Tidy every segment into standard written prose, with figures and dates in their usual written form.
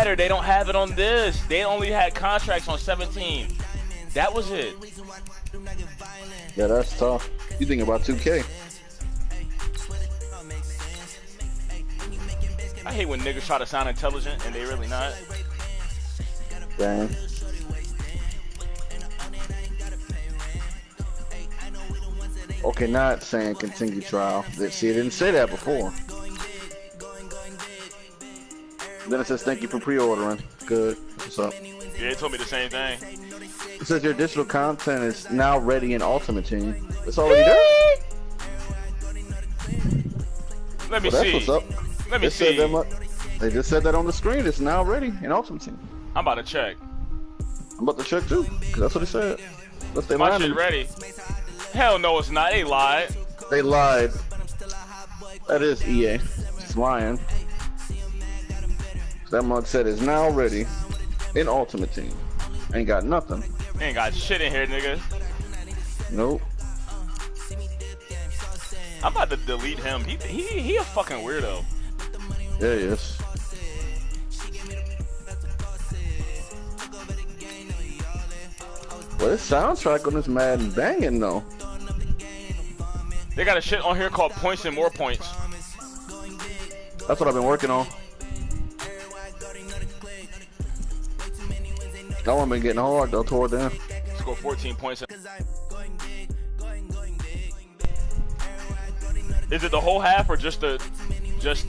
matter. They don't have it on this. They only had contracts on 17. That was it. Yeah, that's tough. You think about 2K. I hate when niggas try to sound intelligent and they really not. Dang. Okay, not saying continue trial. See, it didn't say that before. Then it says thank you for pre-ordering. Good. What's up? Yeah, it told me the same thing. It says your digital content is now ready in Ultimate Team. It's already there? Let me Well, see. that's what's up. Let me see. They just said that on the screen. It's now ready in Ultimate Team. I'm about to check. I'm about to check too, because that's what it said. Let's My shit ready. Hell no, it's not. They lied. They lied. That is EA. It's lying. That mug said it's now ready in Ultimate Team. Ain't got nothing. Ain't got shit in here, nigga. Nope. I'm about to delete him. He a fucking weirdo. Yeah, he is. Well, this soundtrack on this Madden banging though. They got a shit on here called Points and More Points. That's what I've been working on. That one been getting hard though toward them. Score 14 points. Is it the whole half or just the Just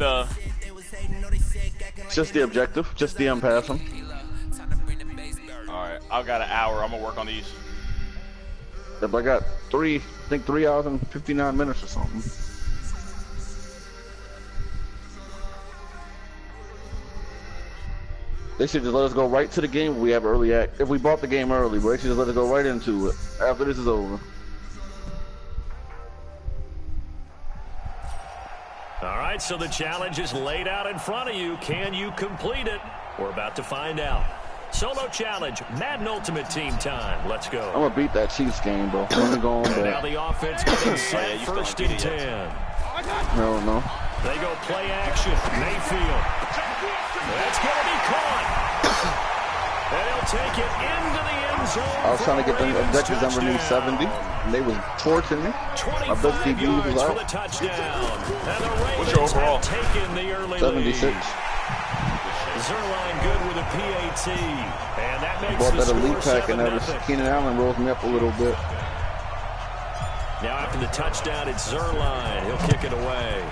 the objective, just the pass them. Alright, I've got an hour. I'm gonna work on these. Yep, I got 3 hours and 59 minutes or something. They should just let us go right to the game. We have early act. If we bought the game early, but they should just let us go right into it after this is over. All right, so the challenge is laid out in front of you. Can you complete it? We're about to find out. Solo challenge, Madden Ultimate Team time. Let's go. I'm gonna beat that Chiefs game, bro. Let me go on back. Now the offense getting set, first and 10. No. They go play action. Mayfield. That's going to be caught. And he'll take it into the end zone. I was trying to get the objectives underneath 70, and they was torching me. My best DB was out. What's your overall? 76. Zuerlein good with a PAT. And that makes Bought the that elite score pack, and that Keenan Allen rolls me up a little bit. Now after the touchdown, it's Zuerlein. He'll kick it away.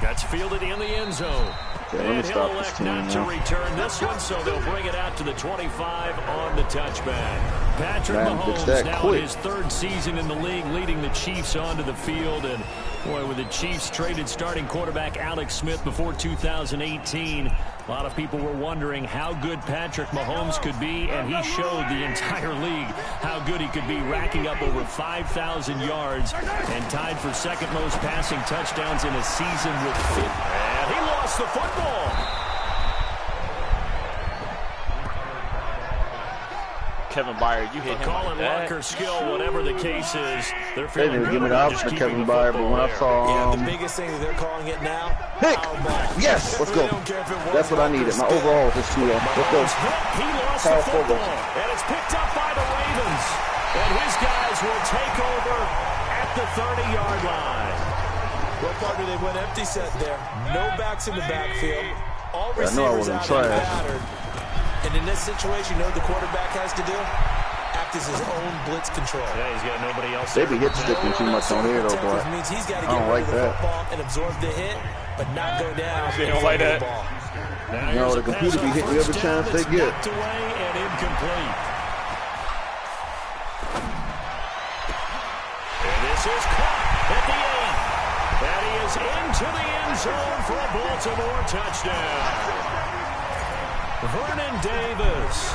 That's fielded in the end zone. Okay, let me stop this team not now. to return this one, so they'll bring it out to the 25 on the touchback. Patrick Mahomes now in his third season in the league, leading the Chiefs onto the field. And boy, with the Chiefs traded starting quarterback Alex Smith before 2018, a lot of people were wondering how good Patrick Mahomes could be, and he showed the entire league how good he could be, racking up over 5,000 yards and tied for second most passing touchdowns in a season with 50. And he lost the football. Kevin Byard, you hit him Colin like Walker skill, whatever the case is. They're They feeling didn't good give me the about option just to Kevin keeping the Byard, but when I football saw the biggest thing that they're calling it now, pick, yes, let's go. That's what I needed. My overall is too low. Let's go. He lost the football, and it's picked up by the Ravens. And his guys will take over at the 30-yard line. Well, partner, they went empty set there. No backs in the backfield. All I know I receivers wasn't out trash. in the pattern. And in this situation, you know what the quarterback has to do? Act as his own blitz control. Yeah, he's got nobody else. They be hit sticking too much on here, though, boy. Means he's got to I get don't rid like of the that. football and absorb the hit, but not go down. They don't like that. No, the computer be hitting every chance they get. Knocked away and incomplete. And this is caught at the 8. And he is into the end zone for a Baltimore touchdown. Vernon Davis,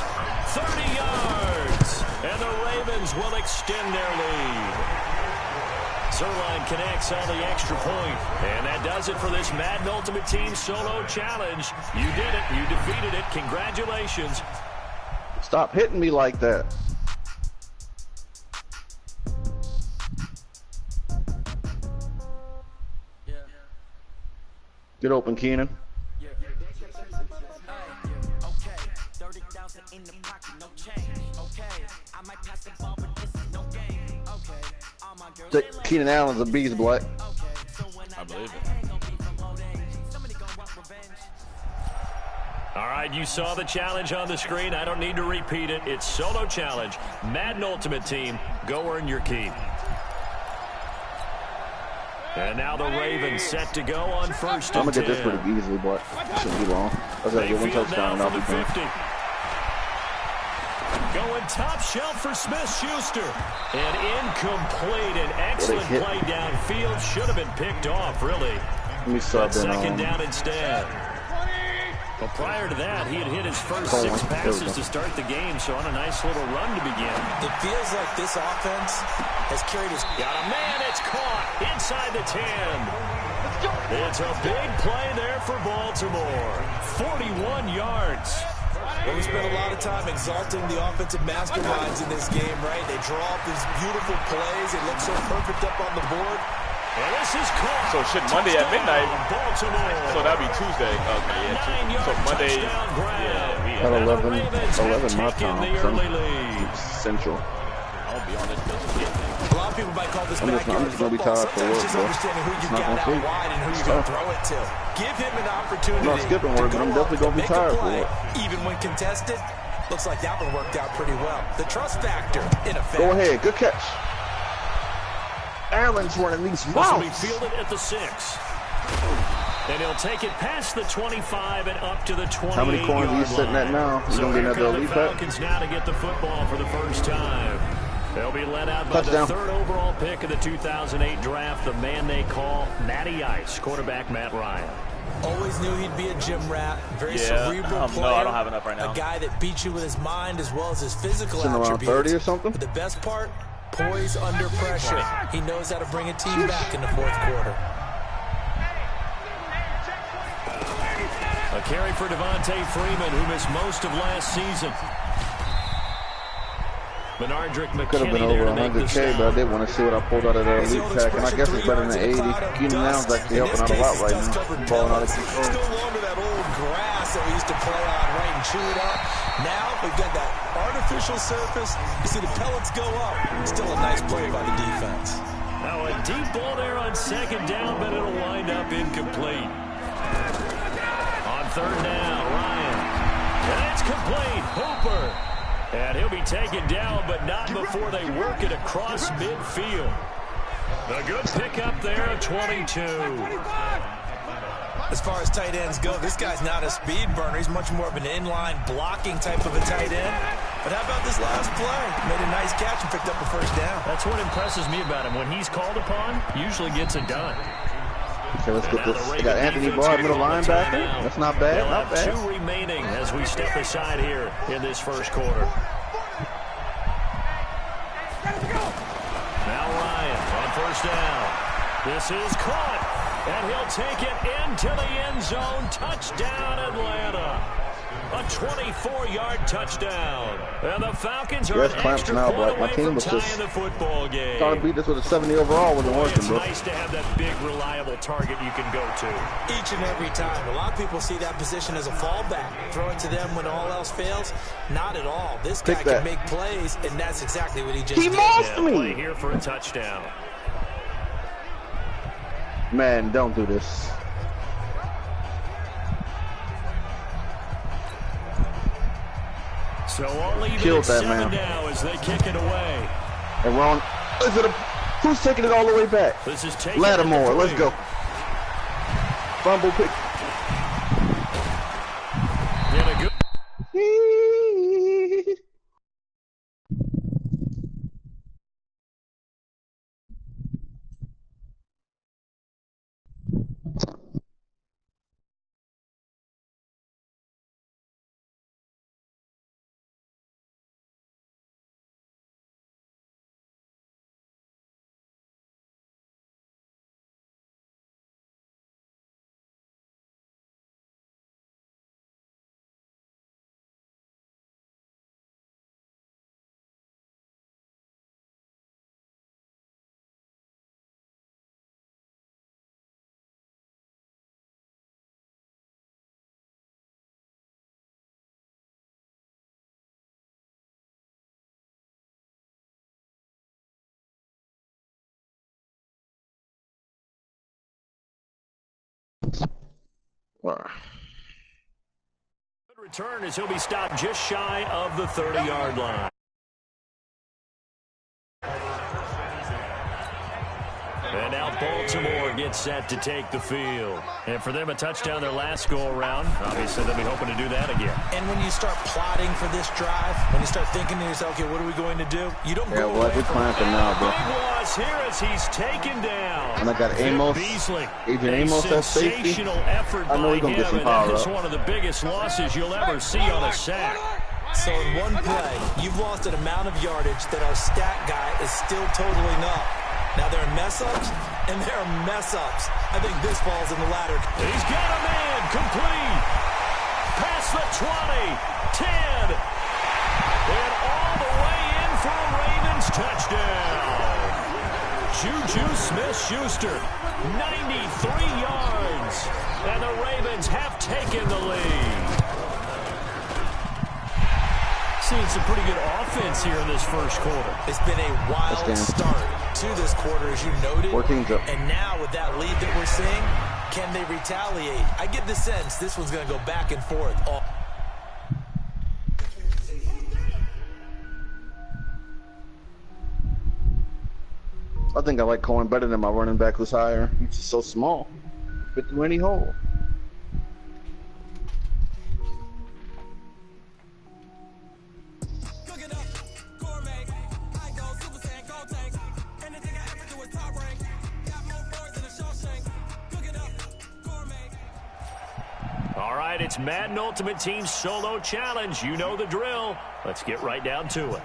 30 yards, and the Ravens will extend their lead. Zuerlein connects on the extra point, and that does it for this Madden Ultimate Team Solo Challenge. You did it. You defeated it. Congratulations. Stop hitting me like that. Get open, Keenan. Okay, 30,000 in the pocket, no change. Okay, I might pass the ball, but this is no game. Okay, all my girls. Keenan Allen's a beast, Black. I believe it. All right, you saw the challenge on the screen. I don't need to repeat it. It's solo challenge. Madden Ultimate Team, go earn your keep. And now the Ravens set to go on first and 10. I'm going to get this pretty easily, but it shouldn't be long. I got to get one touchdown and I'll be done. Going top shelf for Smith-Schuster. And incomplete. An excellent play downfield. Should have been picked off, really. Let me sub in second down instead. Well, prior to that, he had hit his first 6 passes to start the game, so on a nice little run to begin. It feels like this offense has carried his... Got a man, it's caught inside the 10. It's a big play there for Baltimore. 41 yards. Well, we spent a lot of time exalting the offensive masterminds in this game, right? They draw up these beautiful plays. It looks so perfect up on the board. And this is caught. So shit, Monday at midnight. Baltimore. So that'd be Tuesday. Okay, yeah. So Monday. Yeah, at 11 my time. Central. I'll be on this bitch. A lot of people might call this I'm just going to be tired for work, just bro. understanding who you It's not got gonna out wide and who you're going to throw it to. Give him an opportunity. I'm not skipping work, but I'm definitely going to be tired for work. Even when contested, looks like that one worked out pretty well. The trust factor, in effect. Go ahead. Good catch. Allen's running these routes. This will be fielded at the 6. And he'll take it past the 25 and up to the 28. How many corners are you sitting at now? You So going to here get come another the lead back? Falcons now to get the football for the first time. They'll be led out by Touchdown. the 3rd overall pick of the 2008 draft, the man they call Matty Ice, quarterback Matt Ryan. Always knew he'd be a gym rat. Very cerebral player. No, I don't have enough right now. A guy that beats you with his mind as well as his physical Sitting around attributes. 30 or something? But the best part, poise under pressure. He knows how to bring a team back in the 4th quarter. A carry for Devontae Freeman, who missed most of last season. Bernardrick McKinney Could have been over 100K, but I did want to see what I pulled out of that elite pack, and I guess it's better than 80. Keenan Allen's actually helping out a lot right now. Balling out of control. It's no longer that old grass that we used to play on, right, and chew it up. Now we've got that artificial surface. You see the pellets go up. Still a nice play by the defense. Now a deep ball there on 2nd down, but it'll wind up incomplete. On 3rd down, Ryan. And it's complete. Hooper. And he'll be taken down, but not before they work it across midfield. A good pickup there at 22. As far as tight ends go, this guy's not a speed burner. He's much more of an inline blocking type of a tight end. But how about this last play? Made a nice catch and picked up a 1st down. That's what impresses me about him. When he's called upon, usually gets it done. Okay, let's get this. We got Anthony Barr, middle linebacker. That's not bad. They'll Not have bad. 2 remaining as we step aside here in this 1st quarter. Now Ryan on 1st down. This is caught, and he'll take it into the end zone. Touchdown, Atlanta. A 24-yard touchdown. And the Falcons are an extra point away from tying the football game. Trying to beat this with a 70 overall wasn't working, It's bro. nice to have that big, reliable target you can go to. Each and every time. A lot of people see that position as a fallback. Throw it to them when all else fails. Not at all. This guy can make plays, and that's exactly what he just did. He lost me. Play here for a touchdown. Man, don't do this. So all even Killed at that 7 man. now as they kick it away. And we're on. Who's taking it all the way back? This is taking Lattimore, let's go. Fumble pick. And a good Good return as he'll be stopped just shy of the 30-yard line. And now Baltimore gets set to take the field. And for them, a touchdown their last go-around. Obviously, they'll be hoping to do that again. And when you start plotting for this drive, when you start thinking to yourself, okay, what are we going to do? You don't go away from it. Now, bro. Big loss here as he's taken down. And I got Amos, Beasley. Adrian Amos at safety. Sensational effort I know by he's going to get some him, power and that is up. one of the biggest losses you'll ever see on a sack. So in one play, you've lost an amount of yardage that our stat guy is still totaling up. Now, there are mess-ups, and there are mess-ups. I think this falls in the latter. He's got a man complete. Past the 20, 10, and all the way in for a Ravens touchdown. Juju Smith-Schuster, 93 yards, and the Ravens have taken the lead. Seeing some pretty good offense here in this first quarter. It's been a wild start to this quarter, as you noted. And now with that lead that we're seeing, can they retaliate? I get the sense this one's going to go back and forth. I think I like Cohen better than my running back who's higher. He's just so small. Fit through any hole. All right, it's Madden Ultimate Team Solo Challenge. You know the drill. Let's get right down to it.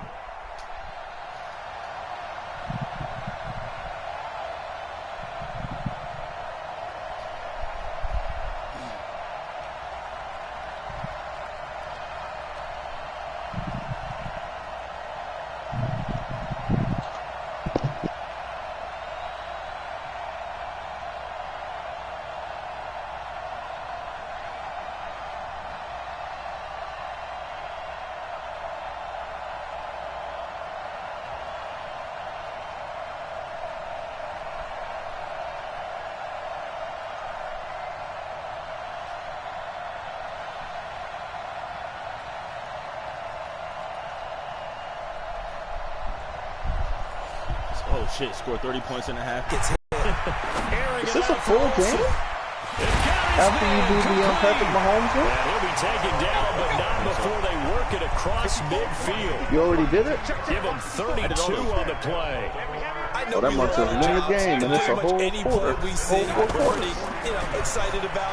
Oh, shit. Scored 30 points in a half. Is this a full game? After you do the Patrick Mahomes one? Yeah, he'll be taken down, but not before they work it across midfield. You already did it? Give him 32 on the play. Oh, that must have won the game, and it's a whole quarter. We see, we're pretty, excited about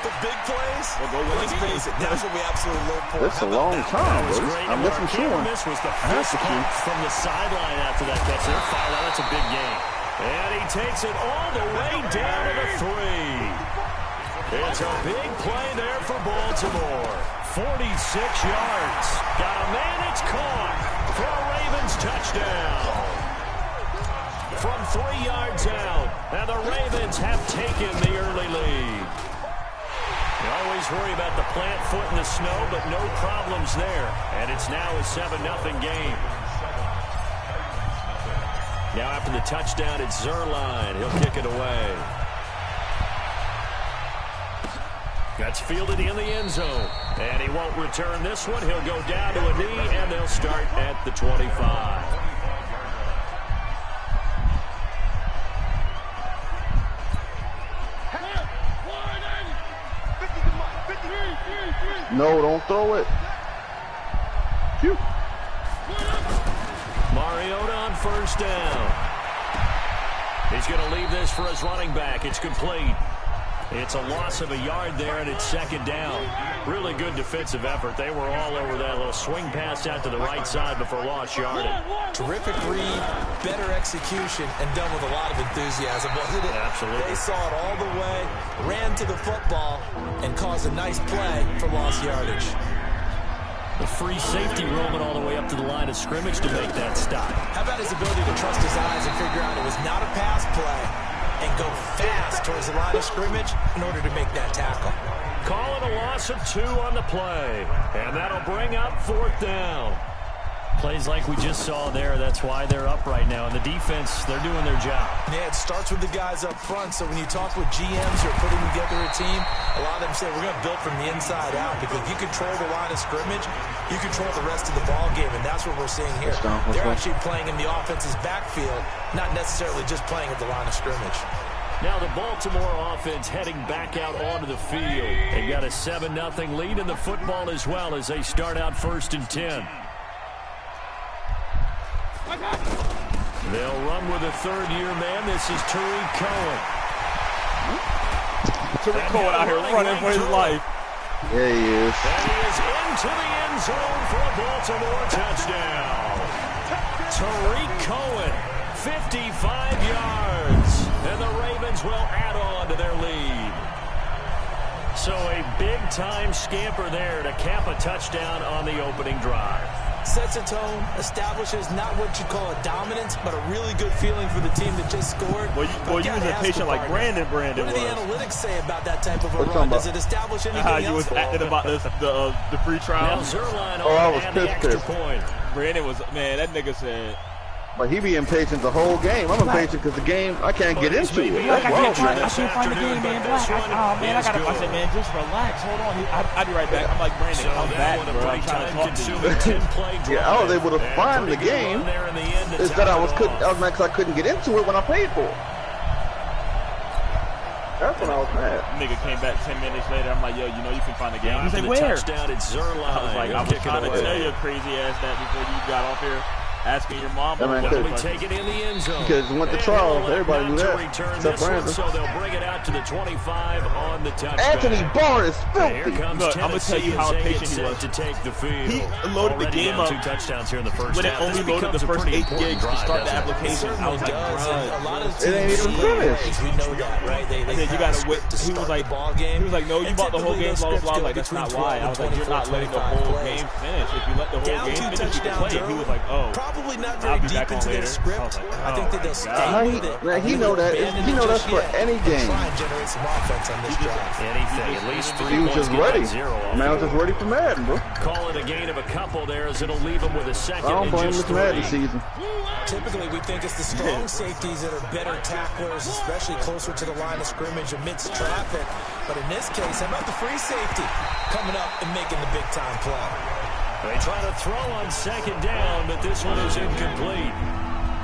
the big plays. Let's face it, that's what we absolutely look for. It's a long time, bro. I'm missing chewing. This was the I have first to chew. from the sideline after that catch. They're fired out. That's a big game. And he takes it all the way down to the 3. It's a big play there for Baltimore. 46 yards. Got a man, it's caught for a Ravens touchdown. From 3 yards out, and the Ravens have taken the early lead. You always worry about the plant foot in the snow, but no problems there. And it's now a 7-0 game. Now after the touchdown, it's Zuerlein. He'll kick it away. That's fielded in the end zone. And he won't return this one. He'll go down to a knee, and they'll start at the 25. No, don't throw it. Phew. Mariota on first down. He's going to leave this for his running back. It's complete. It's a loss of a yard there, and it's second down. Really good defensive effort. They were all over that little swing pass out to the right side before lost yardage. Terrific read, better execution, and done with a lot of enthusiasm, wasn't it? Absolutely. They saw it all the way, ran to the football, and caused a nice play for lost yardage. The free safety roaming all the way up to the line of scrimmage to make that stop. How about his ability to trust his eyes and figure out it was not a pass play and go fast towards the line of scrimmage in order to make that tackle. Calling a loss of 2 on the play, and that'll bring up 4th down. Plays like we just saw there. That's why they're up right now. And the defense, they're doing their job. Yeah, it starts with the guys up front. So when you talk with GMs who are putting together a team, a lot of them say we're going to build from the inside out, because if you control the line of scrimmage, you control the rest of the ball game, and that's what we're seeing here. They're actually playing in the offense's backfield, not necessarily just playing at the line of scrimmage. Now the Baltimore offense heading back out onto the field. They got a 7-0 lead in the football as well as they start out 1st and 10. They'll run with a third-year man. This is Tariq Cohen. Tariq Cohen out here running for his life. Yeah, he is. And he is into the end zone for a Baltimore touchdown. Tariq Cohen, 55 yards. And the Ravens will add on to their lead. So a big-time scamper there to cap a touchdown on the opening drive. Sets a tone, establishes not what you call a dominance, but a really good feeling for the team that just scored. Well, you was a patient like Brandon What do was. the analytics say about that type of a run? Does it establish anything How else? you was acting about the free Now trial. Zerline Oh, I was on the extra pissed. point. Brandon was, man, that nigga said, But he be impatient the whole game. I'm impatient because the game, I can't get into it. like, That's I can't wrong, man. find the game, man. Black. Oh, man, I said, man, just relax. Hold on. I'll be right back. I'm like, Brandon, come back, bro. I'm trying to talk to you. Yeah, I was able to find the game. It's that I was mad because I couldn't get into it when I paid for it. That's when I was mad. Nigga came back 10 minutes later. I'm like, yo, you know you can find the game. He's like, where? Touchdown at Zerline. I was like, I was trying to tell your crazy ass that before you got off here. Asking your mom. That man We take it in the end zone. Because it went to trial. Everybody knew that. Except Brandon. So they'll bring it out to the 25 on the touchdown. Anthony Barr is Here filthy. comes Look, I'm gonna tell you how impatient he was to take the field. He loaded the Already game down up 2 touchdowns here in the first when it half. only This loaded the becomes a first pretty 8 important gigs to drive, start the doesn't it? application. I was like, does. bro. A lot of It ain't teams even finished. we know that, right? They I said, you gotta wait. He was like, ball game. he was like, no, you bought the whole game, blah, blah, blah. I was like, that's not why. I was like, you're not letting the whole game finish. If you let the whole game finish, you can play it. He was like, oh. Probably not I'll very be deep back on into their later. script. I think that they'll stay with it. Man, he know that. He know that's for any game. Try and generate some offense on this drive. Anything, at least 3 He was points just get ready. that 0 off Man, I was the just ready for Madden, bro. Call it a gain of a couple there as it'll leave him with a second I don't and blame just this Madden 3. season. Typically, we think it's the strong safeties that are better tacklers, especially closer to the line of scrimmage amidst traffic. But in this case, how about the free safety coming up and making the big-time play? They try to throw on 2nd down, but this one is incomplete.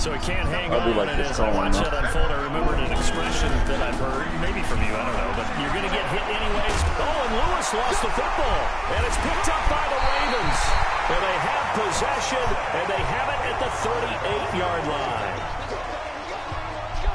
So he can't hang I do on, like and this as I call, watch man. that unfold, I remembered an expression that I've heard, maybe from you, I don't know, but you're going to get hit anyways. Oh, and Lewis lost the football, and it's picked up by the Ravens. And they have possession, and they have it at the 38-yard line.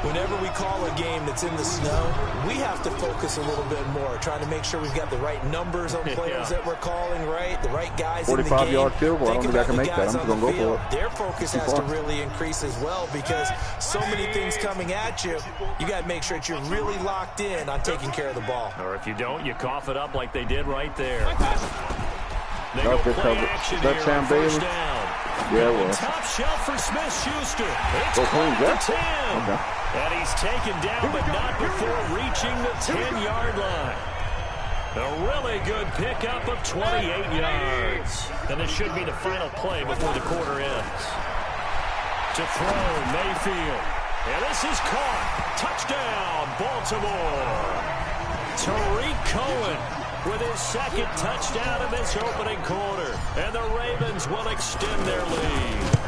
Whenever we call a game that's in the snow, we have to focus a little bit more, trying to make sure we've got the right numbers on players that we're calling, right? The right guys in the game. 45-yard field goal. I don't think I can make that. I'm just going to go for it. Their focus has to really increase as well, because so many things coming at you, you got to make sure that you're really locked in on taking care of the ball. Or if you don't, you cough it up like they did right there. They That's go good play coverage. action Is that here Sam on first Bailey? down. Yeah, it was. Top shelf for Smith-Schuster. It's Go clean, caught Jeff. the 10. Okay. And he's taken down, but not before reaching the 10-yard line. A really good pickup of 28 yards. And this should be the final play before the quarter ends. To throw, Mayfield. And this is caught. Touchdown, Baltimore. Tariq Cohen with his 2nd touchdown in this opening quarter. And the Ravens will extend their lead.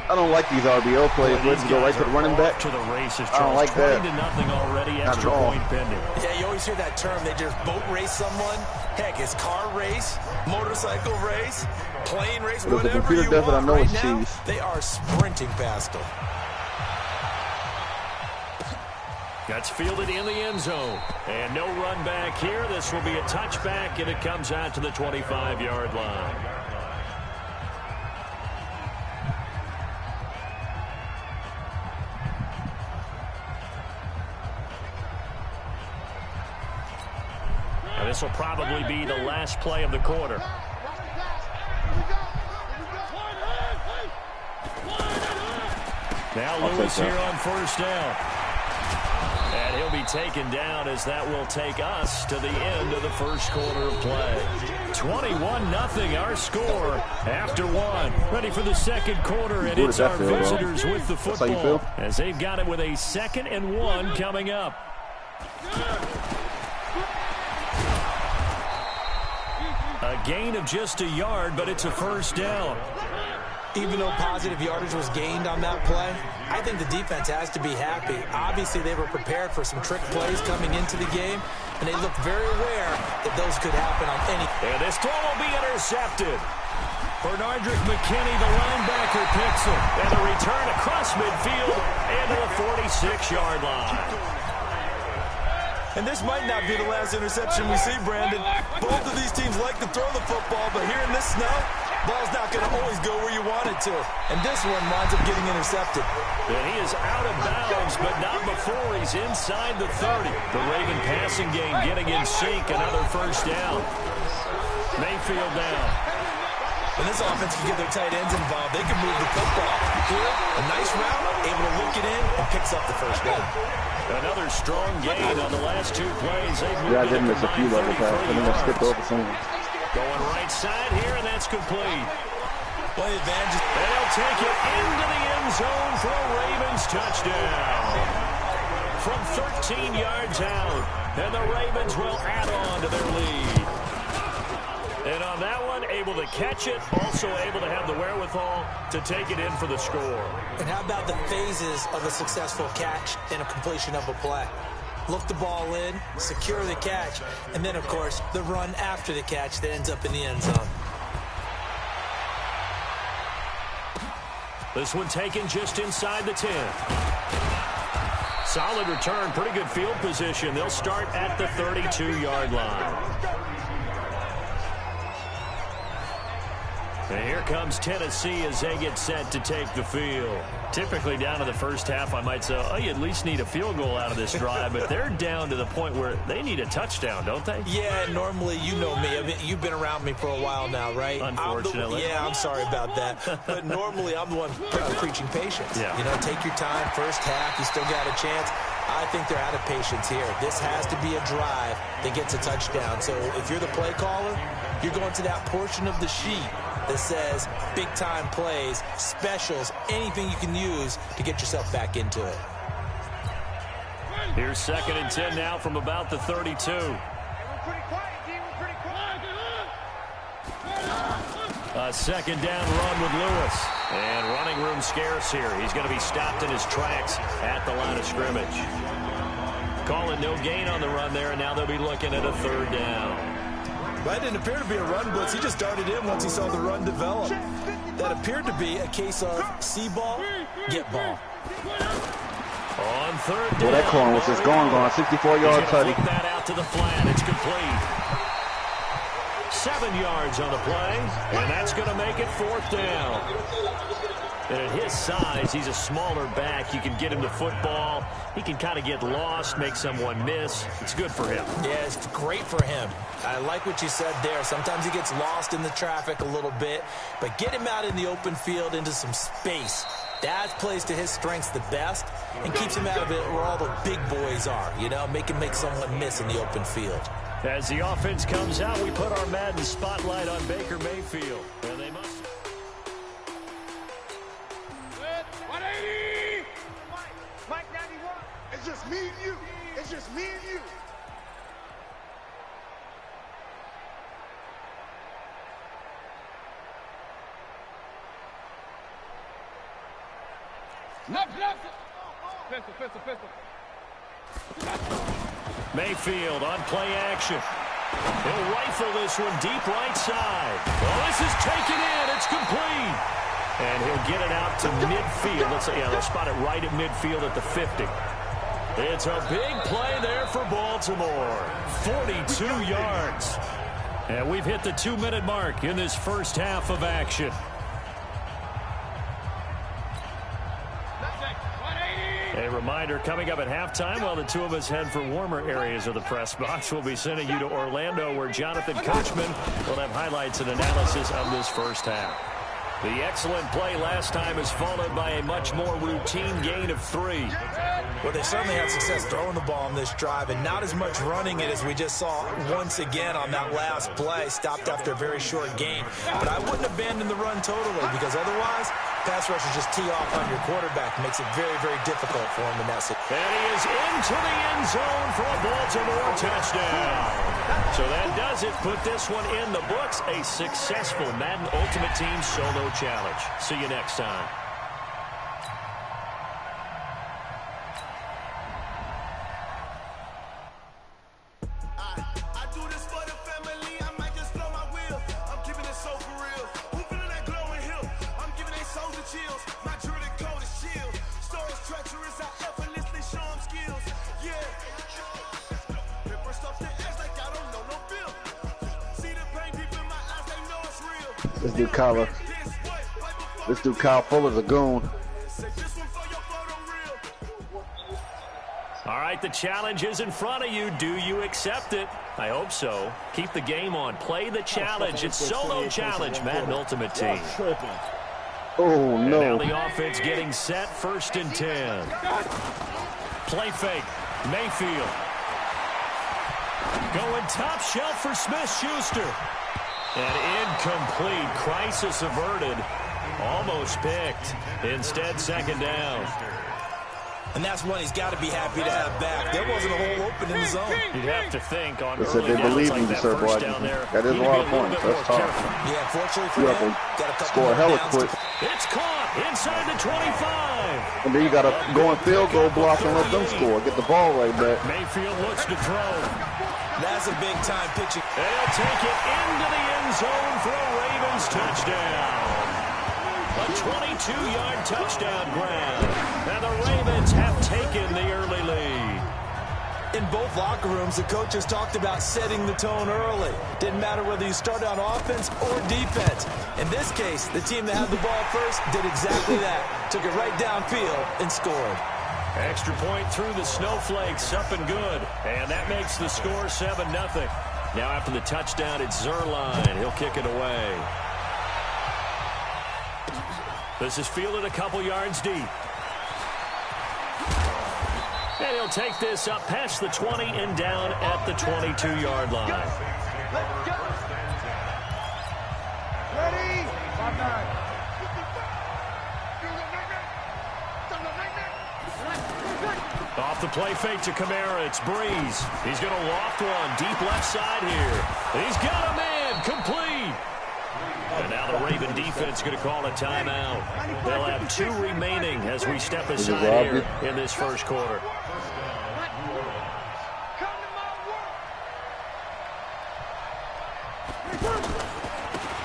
I don't like these RBO plays. Let's go right to the running back. To the races, I don't like that. 20-0 already, Not at extra all. point pending. Yeah, you always hear that term. They just boat race someone. Heck, it's car race, motorcycle race, plane race, But if the whatever computer you does it, I want. know Right it's now, cheese. they are sprinting past them. That's fielded in the end zone. And no run back here. This will be a touchback, and it comes out to the 25-yard line. And this will probably be the last play of the quarter. Now Lewis here on first down. And And he'll be taken down as that will take us to the end of the first quarter of play. 21-0 our score after one. Ready for the second quarter, and it's our visitors with the football as they've got it with a 2nd and 1 coming up. A gain of just a yard, but it's a first down. Even though positive yardage was gained on that play, I think the defense has to be happy. Obviously, they were prepared for some trick plays coming into the game, and they looked very aware that those could happen on any. And this throw will be intercepted. Bernardrick McKinney, the linebacker, picks it. And the return across midfield into the 46-yard line. And this might not be the last interception we see, Brandon. Both of these teams like to throw the football, but here in this snow, ball's not going to always go where you want it to. And this one winds up getting intercepted. And he is out of bounds, but not before he's inside the 30. The Raven passing game getting in sync. Another first down. Mayfield down. When this offense can get their tight ends involved, they can move the football. Here, a nice route, able to look it in, and picks up the first down. Another strong gain on the last 2 plays. Yeah, I did miss a few level passes, and then I skipped over some. Going right side here, and that's complete. Play advantage. And they'll take it into the end zone for a Ravens touchdown. From 13 yards out, and the Ravens will add on to their lead. And on that one, able to catch it, also able to have the wherewithal to take it in for the score. And how about the phases of a successful catch and a completion of a play? Look the ball in, secure the catch, and then, of course, the run after the catch that ends up in the end zone. This one taken just inside the 10. Solid return, pretty good field position. They'll start at the 32-yard line. And here comes Tennessee as they get set to take the field. Typically down to the first half, I might say, oh, you at least need a field goal out of this drive, but they're down to the point where they need a touchdown, don't they? Yeah, normally, you know me. I mean, you've been around me for a while now, right? Unfortunately. I'm sorry about that. But normally, I'm the one preaching patience. Yeah. You know, take your time. First half, you still got a chance. I think they're out of patience here. This has to be a drive that gets a touchdown. So if you're the play caller, you're going to that portion of the sheet that says big-time plays, specials, anything you can use to get yourself back into it. Here's 2nd and 10 now from about the 32. A second down run with Lewis. And running room scarce here. He's going to be stopped in his tracks at the line of scrimmage. Calling no gain on the run there, and now they'll be looking at a 3rd down. That didn't appear to be a run blitz. He just darted in once he saw the run develop. That appeared to be a case of see ball, get ball. On 3rd down. Well, that corner was just going 64-yard tutty. That out to the flat. It's complete. 7 yards on the play, and that's going to make it 4th down. And at his size, he's a smaller back. You can get him the football. He can kind of get lost, make someone miss. It's good for him. Yeah, it's great for him. I like what you said there. Sometimes he gets lost in the traffic a little bit, but get him out in the open field into some space. That plays to his strengths the best and keeps him out of it where all the big boys are, you know, make someone miss in the open field. As the offense comes out, we put our Madden spotlight on Baker Mayfield. And they must... 180! Mike 91. It's just me and you. It's just me and you. Mayfield on play action. He'll rifle this one deep right side. Oh, this is taken in. It's complete. And he'll get it out to midfield. Let's say, yeah, they'll spot it right at midfield at the 50. It's a big play there for Baltimore. 42 yards. And we've hit the 2-minute mark in this first half of action. A reminder, coming up at halftime, while the two of us head for warmer areas of the press box, we'll be sending you to Orlando, where Jonathan Coachman will have highlights and analysis of this first half. The excellent play last time is followed by a much more routine gain of 3. Well, they certainly had success throwing the ball on this drive and not as much running it as we just saw once again on that last play. Stopped after a very short gain. But I wouldn't abandon the run totally because otherwise, pass rushers just tee off on your quarterback. It makes it very, very difficult for him in that situation. And he is into the end zone for a Baltimore touchdown. So that does it. Put this one in the books. A successful Madden Ultimate Team solo challenge. See you next time. Let's do Kyle Fuller's a goon. All right, the challenge is in front of you. Do you accept it? I hope so. Keep the game on. Play the challenge. It's solo challenge, Madden Ultimate Team. Oh, no. And now the offense getting set. 1st and 10. Play fake. Mayfield. Going top shelf for Smith-Schuster. And incomplete. Crisis averted. Almost picked. Instead, 2nd down. And that's one he's got to be happy to have back. There wasn't a hole open in the zone. You'd have to think on early they downs believe like that first down there. That is a lot of points. That's tough. Yeah, fortunately for him, got a couple score hella quick. It's caught inside the 25. And then you got to go in field goal block and let them score. Get the ball right back. Mayfield looks to throw. That's a big-time pitching. They'll take it into the end zone for a Ravens touchdown. A 22-yard touchdown grab. And the Ravens have taken the early lead. In both locker rooms, the coaches talked about setting the tone early. Didn't matter whether you started on offense or defense. In this case, the team that had the ball first did exactly that. Took it right downfield and scored. Extra point through the snowflakes, up and good. And that makes the score 7-0. Now after the touchdown, it's Zuerlein. He'll kick it away. This is fielded a couple yards deep. And he'll take this up past the 20 and down at the 22-yard line. Let's go. Ready? 5-9. Off the play fake to Kamara, it's Breeze. He's going to loft one deep left side here. He's got a man, complete. And now the Raven defense going to call a timeout. They'll have 2 remaining as we step aside here in this first quarter.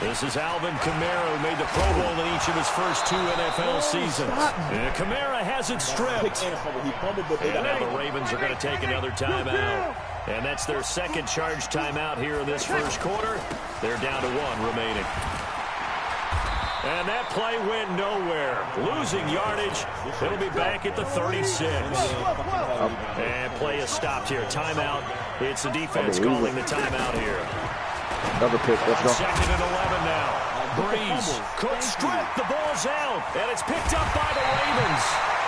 This is Alvin Kamara, who made the Pro Bowl in each of his first 2 NFL seasons. And Kamara has it stripped. And now the Ravens are going to take another timeout. And that's their second charge timeout here in this first quarter. They're down to 1 remaining. And that play went nowhere. Losing yardage. It'll be back at the 36. And play is stopped here. Timeout. It's the defense calling the timeout here. Another pick. Let's go. 2nd and 11 now. Breeze. Cook strip. The ball's out. And it's picked up by the Ravens.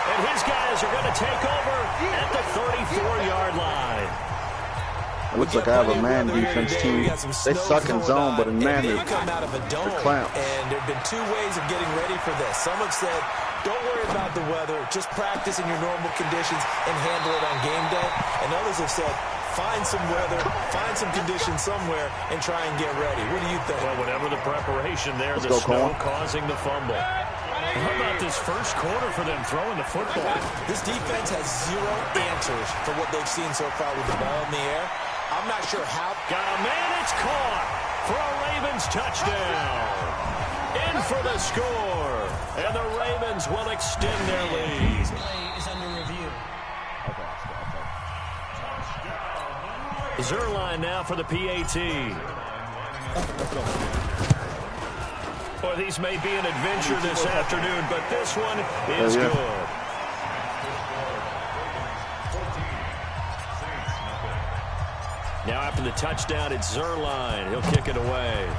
And his guys are going to take over at the 34-yard line. It looks like I have a man defense team. They suck in zone, but in man they're clamps. And there have been 2 ways of getting ready for this. Some have said, don't worry about the weather. Just practice in your normal conditions and handle it on game day. And others have said, find some weather, find some conditions somewhere, and try and get ready. What do you think? Well, whatever the preparation there, the snow causing the fumble. How about this first quarter for them throwing the football? This defense has 0 answers for what they've seen so far with the ball in the air. I'm not sure how. Got a man, it's caught for a Ravens touchdown. In for the score. And the Ravens will extend their lead. This play is under review. Zuerlein now for the PAT. Boy, these may be an adventure this afternoon, but this one is good. Now after the touchdown, it's Zuerlein. He'll kick it away.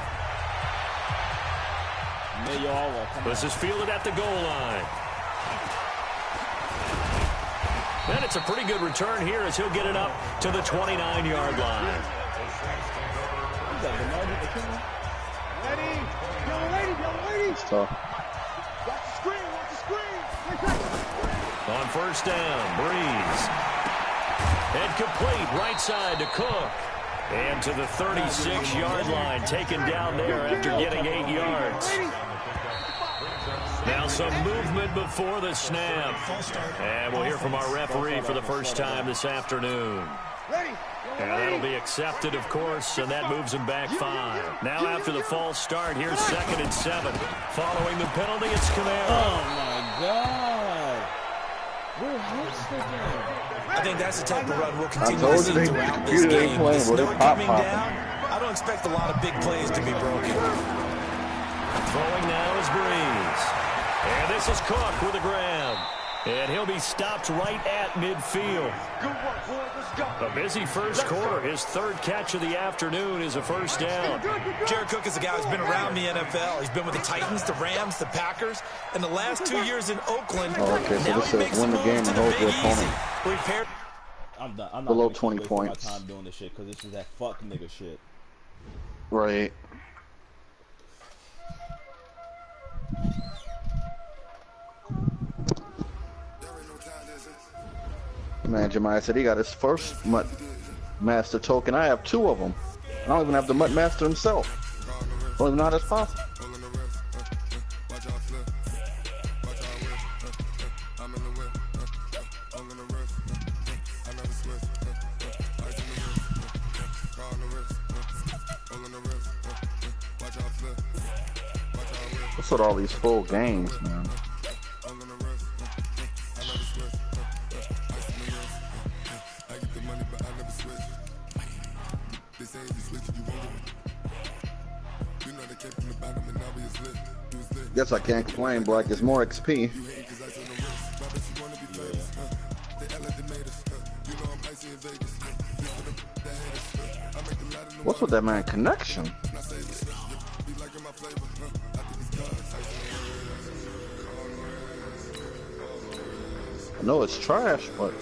This is fielded at the goal line. And it's a pretty good return here as he'll get it up to the 29-yard line. It's tough. On first down, Breeze. And complete right side to Cook. And to the 36-yard line, taken down there after getting 8 yards. Now some movement before the snap. And we'll hear from our referee for the first time this afternoon. And that'll be accepted, of course, and that moves him back 5. Now after the false start, here's 2nd and 7. Following the penalty, it's Kamara. Oh, my God. Where hits the game? I think that's the type of run we'll continue to see throughout this game. With the snow coming down, I don't expect a lot of big plays to be broken. Throwing now is Breeze. And this is Cook with a grab. And he'll be stopped right at midfield. A busy first quarter. His 3rd catch of the afternoon is a first down. Jared Cook is a guy who's been around the NFL. He's been with the Titans, the Rams, the Packers, and the last 2 years in Oakland. Oh, okay, so this says win the game and hold your opponent I'm done. I'm not below 20 points. My time doing this shit because this is that fuck nigga shit. Right. Man, Jemiah said he got his first Mutt Master token. I have 2 of them. I don't even have the Mutt Master himself. I don't even know how that's possible. What's with all these full games, man? Guess I can't complain, Black. It's more XP. What's with that man connection? I know it's trash, but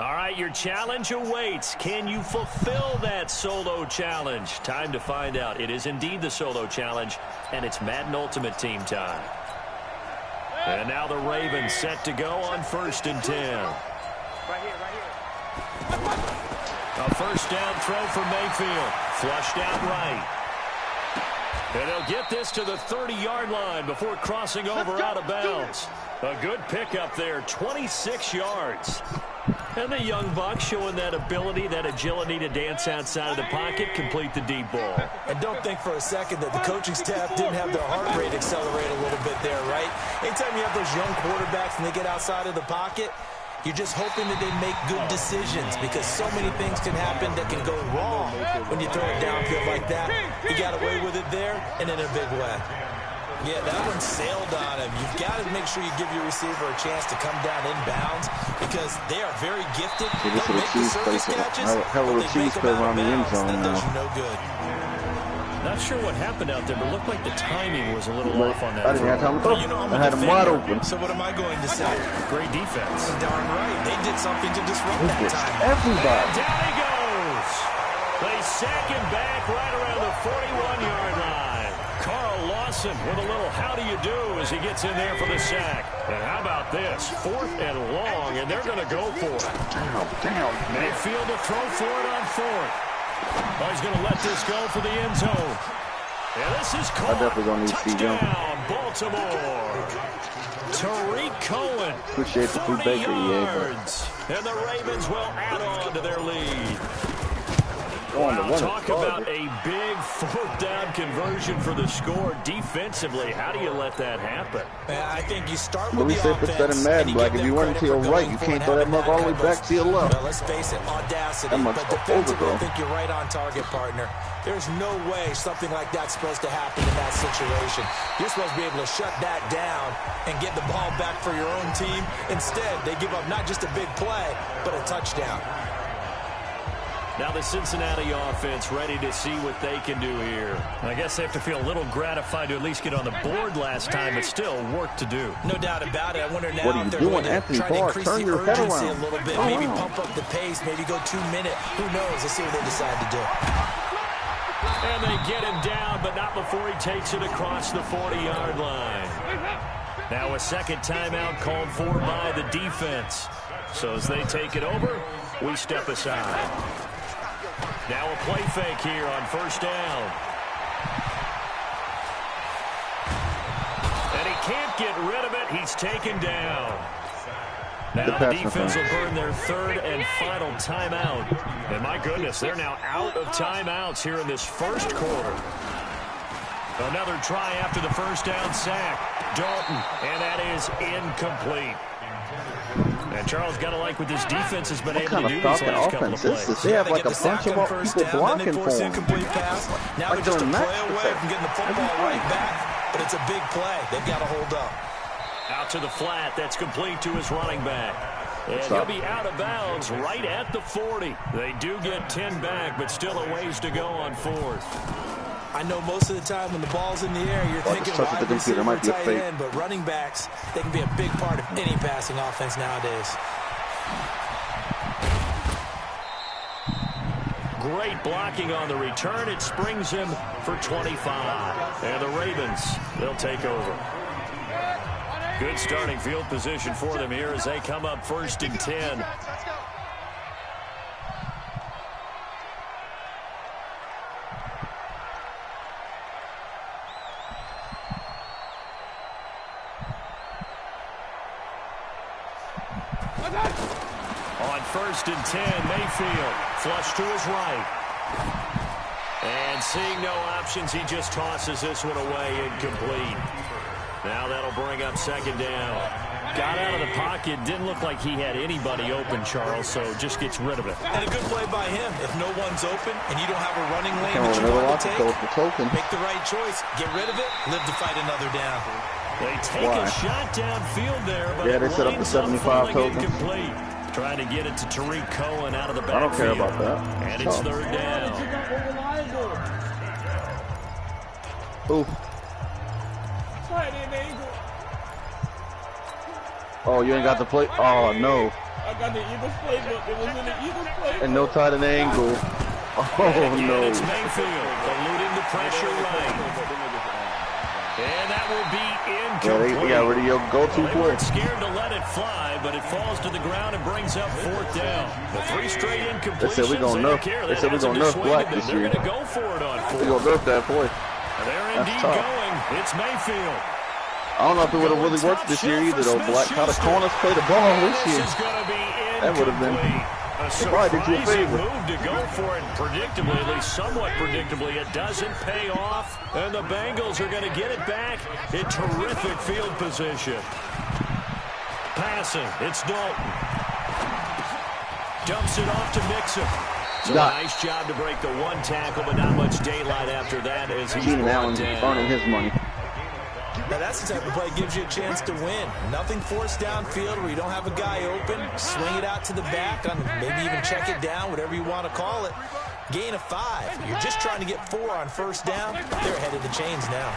All right, your challenge awaits. Can you fulfill that solo challenge? Time to find out. It is indeed the solo challenge, and it's Madden Ultimate Team time. And now the Ravens set to go on 1st and 10. Right here. A first down throw for Mayfield. Flushed out right. And they'll get this to the 30-yard line before crossing over out of bounds. A good pickup there, 26 yards. And the young buck showing that ability, that agility to dance outside of the pocket, complete the deep ball. And don't think for a second that the coaching staff didn't have their heart rate accelerate a little bit there, right? Anytime you have those young quarterbacks and they get outside of the pocket, you're just hoping that they make good decisions because so many things can happen that can go wrong when you throw it downfield like that. He got away with it there and in a big way. Yeah, that one sailed on him. You've got to make sure you give your receiver a chance to come down inbounds because they are very gifted. They make the surface catches, hell of a cheese play around the end zone now. That does you no good. Not sure what happened out there, but it looked like the timing was a little off on that. I didn't have time to throw. I had him wide open. So what am I going to say? Great defense. Darn right. They did something to disrupt that time. Everybody. And down he goes. They sack him back right around the 41-yard line. Carl Lawson with a little how do you do as he gets in there for the sack. And how about this? 4th and long, and they're going to go for it. Damn. Mayfield to throw for it on 4th. Oh, he's going to let this go for the end zone. And this is caught. I definitely going to need to see him. Baltimore. Tariq Cohen. Appreciate the food bakery, yards. And the Ravens will add on to their lead. Wow, talk about a big 4th down conversion for the score defensively. How do you let that happen? I think you start with the offense. Like if you run to your right, you can't throw that mug all the way back to your left. Well, let's face it, audacity. But defensively, I think you're right on target, partner. There's no way something like that's supposed to happen in that situation. You're supposed to be able to shut that down and get the ball back for your own team. Instead, they give up not just a big play, but a touchdown. Now the Cincinnati offense ready to see what they can do here. I guess they have to feel a little gratified to at least get on the board last time, but still work to do. No doubt about it. I wonder now what are if you they're doing, going to Anthony try to Barr? increase Turn the your head urgency around. a little bit, maybe pump up the pace, maybe go 2 minute. Who knows? Let's see what they decide to do. And they get him down, but not before he takes it across the 40-yard line. Now a second timeout called for by the defense. So as they take it over, we step aside. Now a play fake here on first down. And he can't get rid of it. He's taken down. Now the defense will burn their third and final timeout. And my goodness, they're now out of timeouts here in this first quarter. Another try after the first down sack. Dalton, and that is incomplete. And Charles got to like what this defense has been able to do these last couple of plays. They have like a bunch of people blocking for them. Now they're just a play away from getting the football right back, but it's a big play. They've got to hold up. Out to the flat. That's complete to his running back. And he'll be out of bounds right at the 40. They do get 10 back, but still a ways to go on fourth. I know most of the time when the ball's in the air, you're thinking wide receiver, tight end, but running backs, they can be a big part of any passing offense nowadays. Great blocking on the return. It springs him for 25. And the Ravens, they'll take over. Good starting field position for them here as they come up first and 10. On first and 10, Mayfield flush to his right. And seeing no options, he just tosses this one away, incomplete. Now that'll bring up second down. Got out of the pocket, didn't look like he had anybody open, Charles, so just gets rid of it. And a good play by him. If no one's open and you don't have a running lane that you want to take, make the right choice. Get rid of it, live to fight another down. They take a shot downfield there, but they set up the 75 token. Incomplete. Trying to get it to Tariq Cohen out of the backfield. I don't care about that. And it's third down. Ooh. Oh, you ain't got the play? Oh, no. I got the Eagles playbook. It was in the Eagles playbook. And no tight end angle. Oh, no. It's Mayfield eluding the pressure right. And that will be incomplete. Yeah, they got rid of your go-to play. They weren't scared to let it fly, but it falls to the ground and brings up fourth down. The 3 straight incompletions. They said we're going to nerf Black this year. They're going to go for it on fourth. We're going to nerf that boy. They're indeed going. It's Mayfield. I don't know if it would have really worked this year either, though, Black. How the corners play the ball this year. That would have been... A surprising move to go for it predictably, at least somewhat predictably. It doesn't pay off, and the Bengals are going to get it back in terrific field position. Passing, it's Dalton. Dumps it off to Mixon. So nice job to break the one tackle, but not much daylight after that as he's Keenan Allen's earning his money. Now that's the type of play that gives you a chance to win. Nothing forced downfield where you don't have a guy open. Swing it out to the back, maybe even check it down, whatever you want to call it. Gain of 5. You're just trying to get 4 on first down. They're ahead of the chains now.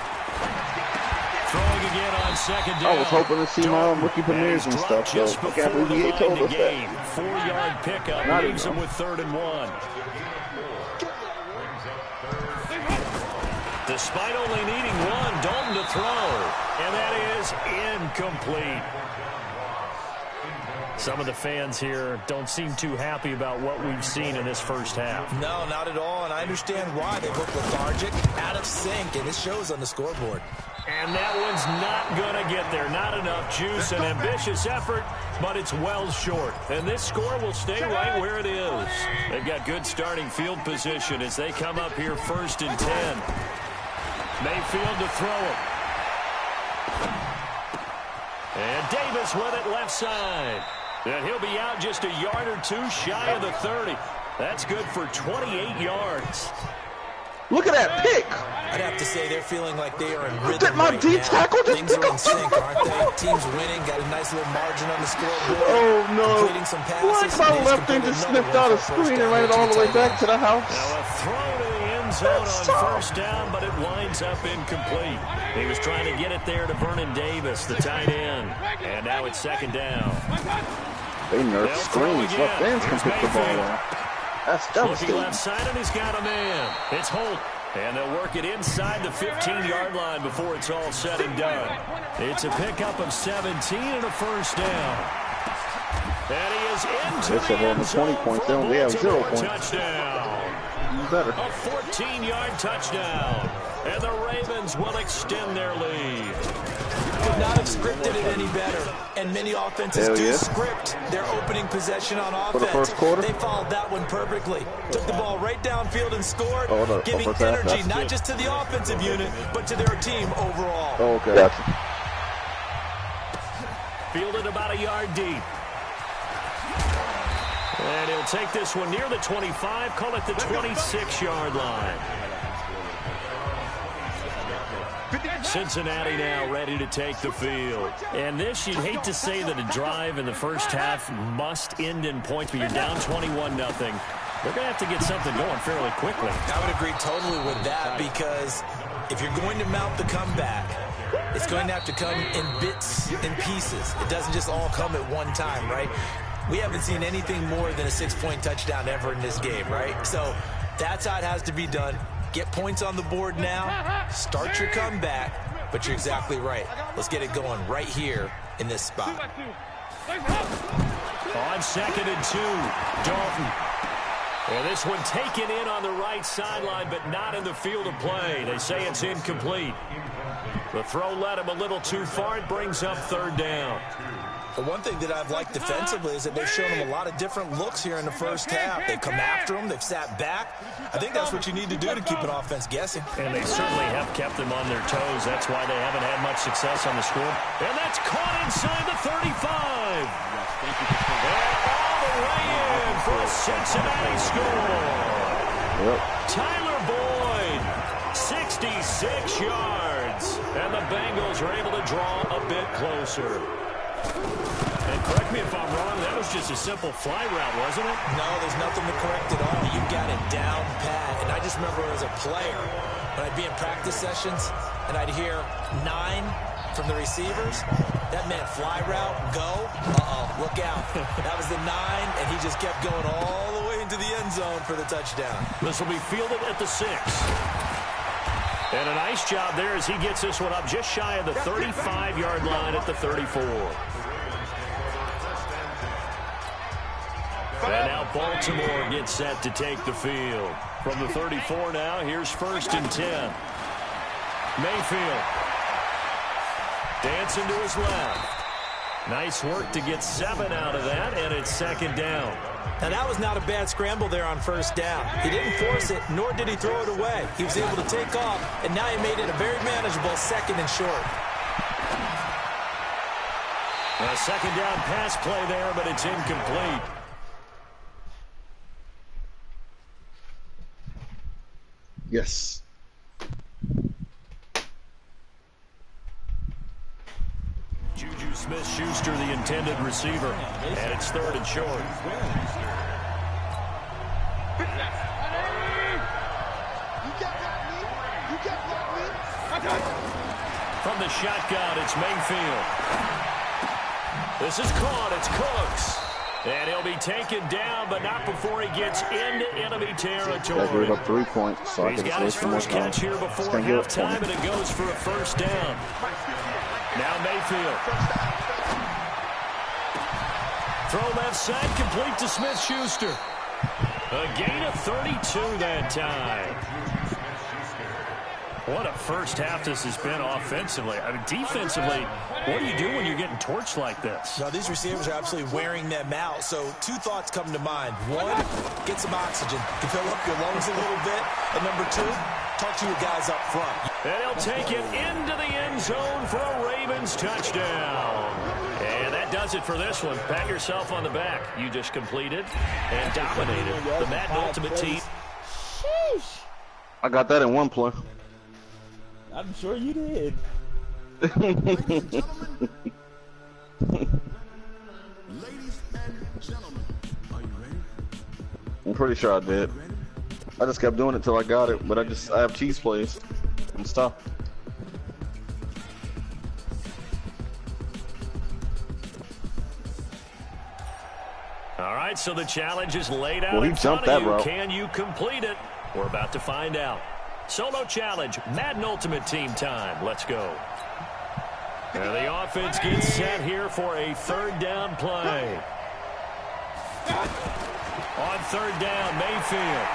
Throwing again on second down. I was hoping to see my rookie premieres and stuff, so I can't believe he ain't told us that. 4-yard pickup leaves him with 3rd and 1. Despite only needing 1, Dalton to throw. And that is incomplete. Some of the fans here don't seem too happy about what we've seen in this first half. No, not at all, and I understand why. They look lethargic, out of sync, and it shows on the scoreboard. And that one's not going to get there. Not enough juice, an ambitious effort, but it's well short. And this score will stay right where it is. They've got good starting field position as they come up here 1st and 10. Mayfield to throw it. And Davis with it left side. And he'll be out just a yard or 2 shy of the 30. That's good for 28 yards. Look at that pick. I'd have to say they're feeling like they are in rhythm Did my right D now. tackle just Things pick are in up? sync, aren't they? Teams winning, got a nice little margin on the scoreboard. Oh, no. Completing some passes. What? My They left thing completed just another snipped one out a for first screen and down ran it to all the way tight back end. to the house. Now a throw to the end zone on first down, but it winds up incomplete. He was trying to get it there to Vernon Davis, the tight end. And now it's second down. They nerf screens. Left ends can pick the ball off. That's Looking devastating. left side, and he's got a man. It's Holt. And they'll work it inside the 15-yard line before it's all said and done. It's a pickup of 17 and a first down. And he is into It's the a hold end of 20 zone points. for a They have 0 Baltimore points. touchdown. Better. A 14-yard touchdown. And the Ravens will extend their lead. Could not have scripted it any better. And many offenses Hell do yeah. script their opening possession on offense. For the first quarter? They followed that one perfectly. Took the ball right downfield and scored, giving first half, energy that's not good. just to the offensive unit, but to their team overall. Oh, okay. Gotcha. Fielded about a yard deep. And he'll take this one near the 25, call it the 26-yard line. Cincinnati now ready to take the field. And this, you'd hate to say that a drive in the first half must end in points, but you're down 21-0. They're going to have to get something going fairly quickly. I would agree totally with that, because if you're going to mount the comeback, it's going to have to come in bits and pieces. It doesn't just all come at one time, right? We haven't seen anything more than a 6-point touchdown ever in this game, right? So that's how it has to be done. Get points on the board now, start your comeback, but you're exactly right. Let's get it going right here in this spot. On 2nd and 2, Dalton. And this one taken in on the right sideline, but not in the field of play. They say it's incomplete. The throw led him a little too far. It brings up third down. The one thing that I've liked defensively is that they've shown him a lot of different looks here in the first half. They've come after him. They've sat back. I think that's what you need to do to keep an offense guessing. And they certainly have kept them on their toes. That's why they haven't had much success on the score. And that's caught inside the 35. And all the way in for a Cincinnati score. Yep. Tyler Boyd, 66 yards. And the Bengals are able to draw a bit closer. And correct me if I'm wrong, that was just a simple fly route, wasn't it? No, there's nothing to correct at all. You got it down pat. And I just remember as a player, when I'd be in practice sessions and I'd hear 9 from the receivers, that meant fly route, go, look out. That was the 9, and he just kept going all the way into the end zone for the touchdown. This will be fielded at the 6. And a nice job there as he gets this one up just shy of the 35-yard line at the 34. And now Baltimore gets set to take the field. From the 34 now, here's 1st and 10. Mayfield. Dancing to his left. Nice work to get 7 out of that, and it's 2nd down. Now, that was not a bad scramble there on 1st down. He didn't force it, nor did he throw it away. He was able to take off, and now he made it a very manageable 2nd and short. A 2nd down pass play there, but it's incomplete. Yes. Juju Smith-Schuster, the intended receiver, and it's 3rd and short. From the shotgun, it's Mayfield. This is caught. It's Cooks. And he'll be taken down, but not before he gets into enemy I territory. gave up 3 points, so I He's can got his just waste some more first time. catch here before It's gonna give up halftime, 20. and it goes for a 1st down. Now Mayfield. Throw left side, complete to Smith-Schuster. A gain of 32 that time. What a first half this has been offensively. I mean, defensively, what do you do when you're getting torched like this? Now, these receivers are absolutely wearing them out. So 2 thoughts come to mind. 1, get some oxygen to fill up your lungs a little bit. And number 2, talk to your guys up front. And he'll take it into the end zone for a Ravens touchdown. And that does it for this one. Pat yourself on the back. You just completed and dominated the Madden Ultimate Team. Sheesh. I got that in one play. I'm sure you did. Ladies and gentlemen, are you ready? I'm pretty sure I did. I just kept doing it till I got it, but I have cheese plays and stuff. All right, so the challenge is laid out Well, he in front jumped that of you. route. Can you complete it? We're about to find out. Solo challenge, Madden Ultimate Team time. Let's go. And the offense gets set here for a third down play. On third down, Mayfield.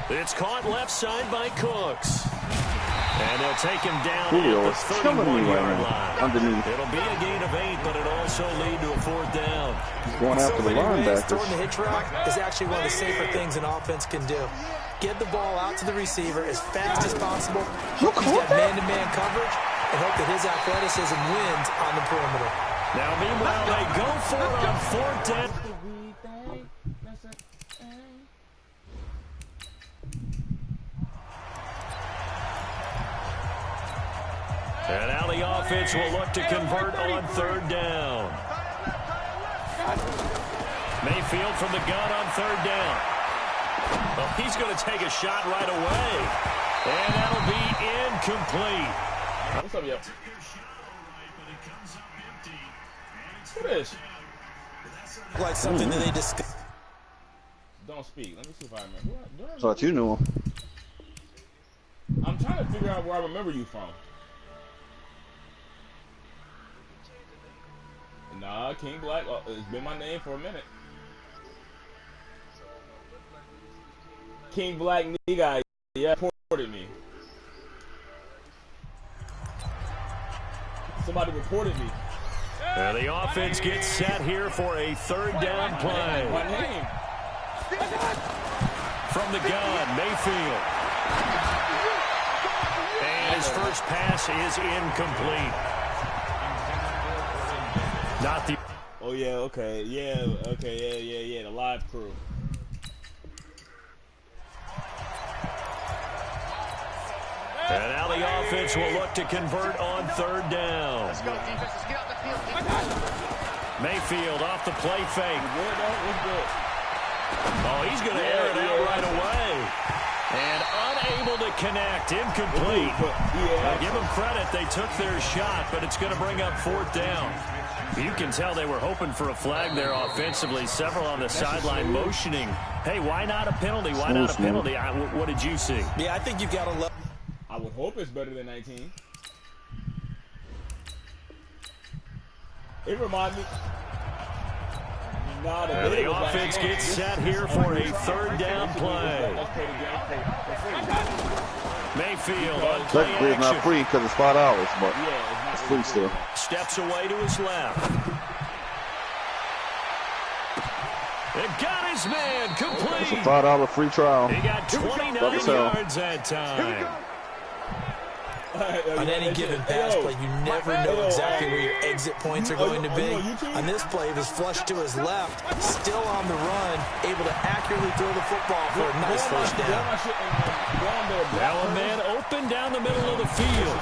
It's caught left side by Cooks. And they'll take him down Julio at the is killing me right 31-yard now. line. Underneath. It'll be a gain of 8, but it'll also lead to a fourth down. He's going after the linebackers. Throwing the hitch route is actually one of the safer things an offense can do. Get the ball out to the receiver as fast as possible. He's got man-to-man coverage and hope that his athleticism wins on the perimeter. Now, meanwhile, they go for it on fourth down. And now the offense will look to convert on third down. Mayfield from the gun on third down. Well, he's going to take a shot right away. And that'll be incomplete. What's up, yo? What is? Like something that they discuss. Don't speak. Let me see if I remember. I thought you knew him. I'm trying to figure out where I remember you from. Nah, King Black. It's been my name for a minute. King Black knee guy. Yeah, reported me. Somebody reported me. And the offense gets set here for a third down play. My name. From the gun, Mayfield. And his first pass is incomplete. Not the... Oh, yeah, okay. Yeah, okay, yeah. The live crew. And now the offense will look to convert on third down. Let's go, defense. Let's get out the field. Mayfield off the play fake. Good, though? What's good? Oh, he's going to air it out right away. And unable to connect. Incomplete. Now, give them credit. They took their shot, but it's going to bring up fourth down. You can tell they were hoping for a flag there offensively. Several on the sideline motioning. Hey, why not a penalty? Why not a penalty? What did you see? Yeah, I think you've got to love. I would hope it's better than 19. It reminds me. And the offense gets set here for a third down play. Mayfield on play Technically, it's not action. free because it's $5, but it's free still. Steps away to his left. And got his man It's a complete. $5 free trial. He got 29 yards that time. On any given pass play, you never know exactly where your exit points are going to be. On this play, it was flushed to his left, still on the run, able to accurately throw the football for a nice first down. Now a man open down the middle of the field.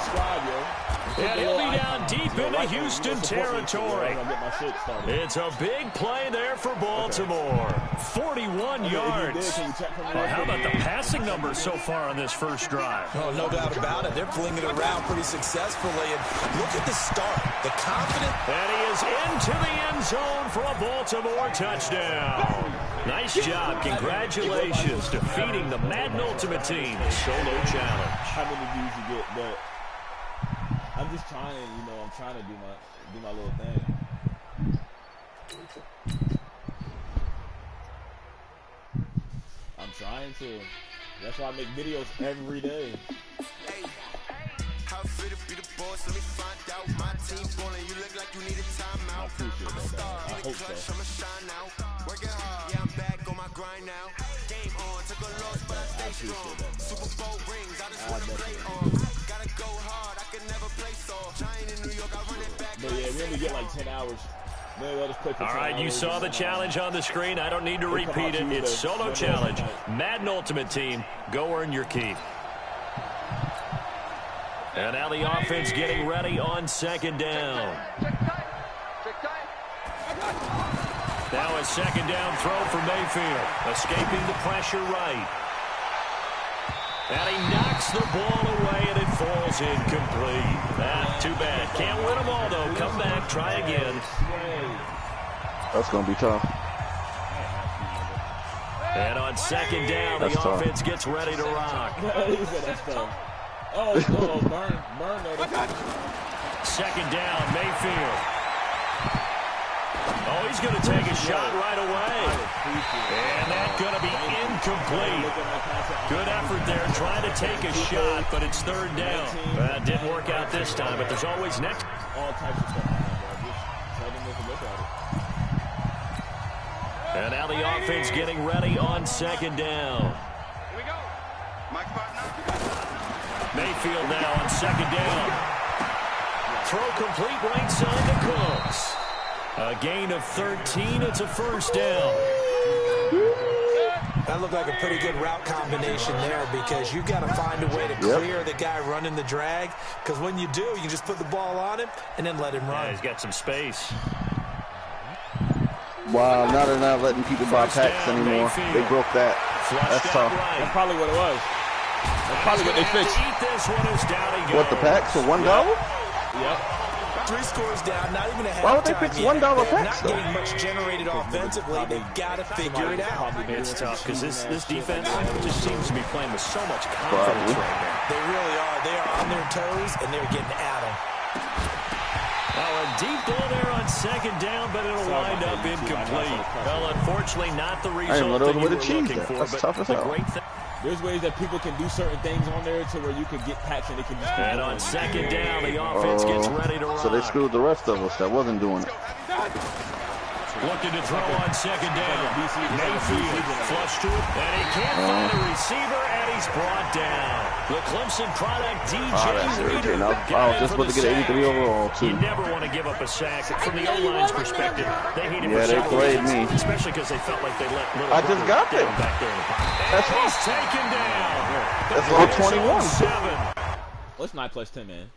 And he'll be down deep into Houston territory. It's a big play there for Baltimore. 41 yards. Well, how about the passing numbers so far on this first drive? Oh, no doubt about it. They're flinging it around pretty successfully. And look at the start. The confidence. And he is into the end zone for a Baltimore touchdown. Nice job. Congratulations. Defeating the Madden Ultimate Team solo challenge. How many views you get, but I'm just trying, I'm trying to do my little thing. I'm trying to. That's why I make videos every day. How fit to be the boss? Let me find out. My team falling. You look like you need a timeout. I'm a star in the clutch. I'ma shine out. Working hard. Yeah, I'm back on my grind now. Game on. Took a loss, but I stay strong. Super Bowl rings. I just wanna play on. Gotta go hard. I can never play soft. Trying in New York. I run it back. But yeah, we only get like 10 hours. All right, you saw the challenge on the screen. I don't need to repeat it. It's solo challenge. Madden Ultimate Team, go earn your keep. And now the offense getting ready on second down. Now a second down throw for Mayfield. Escaping the pressure right. And he knocks the ball away, and it falls incomplete. Too bad. Can't win them all, though. Come back, try again. That's going to be tough. And on second down, the offense gets ready to rock. Burn. Second down, Mayfield. Oh, he's going to take a shot right away. And that's going to be incomplete. Good effort there, trying to take a shot, but it's third down. That didn't work out this time, but there's always next. All types of stuff. And now the offense getting ready on second down. Here we go. Mike Mayfield now on second down. Throw complete right side to Cooks. A gain of 13. It's a first down. That looked like a pretty good route combination there because you've got to find a way to clear the guy running the drag. Because when you do, you can just put the ball on him and then let him run. Yeah, he's got some space. Wow, now they're not letting people buy packs anymore. They broke that. That's tough. Right. That's probably what it was. That's probably what they fixed. What, the packs for $1? Yep. 3 scores down, not even a half. Why would they fix $1 packs, though? Not getting much generated offensively. They've got to figure it out. It's tough because this defense just seems to be playing with so much confidence right now. They really are. They are on their toes, and they're getting at them. Well, a deep ball there on second down, but it'll wind up incomplete. Well, unfortunately, not the result that you were looking for. That's tough as hell. There's ways that people can do certain things on there to where you can get packs and they can just... And on second down, the offense gets ready to rock. So they screwed the rest of us that wasn't doing it. Looking to throw on second down. Mayfield flush to it, and he can't find a receiver, and he's brought down. The Clemson product, DJ Reader. I was just about to get 83 overall, too. You never want to give up a sack. From the O-line's perspective, they hate him for they played me. Especially because they felt like they let little I just got them. Back there in the pocket. That's he's taken down. That's all 21. 7. Let's not plus 10, man.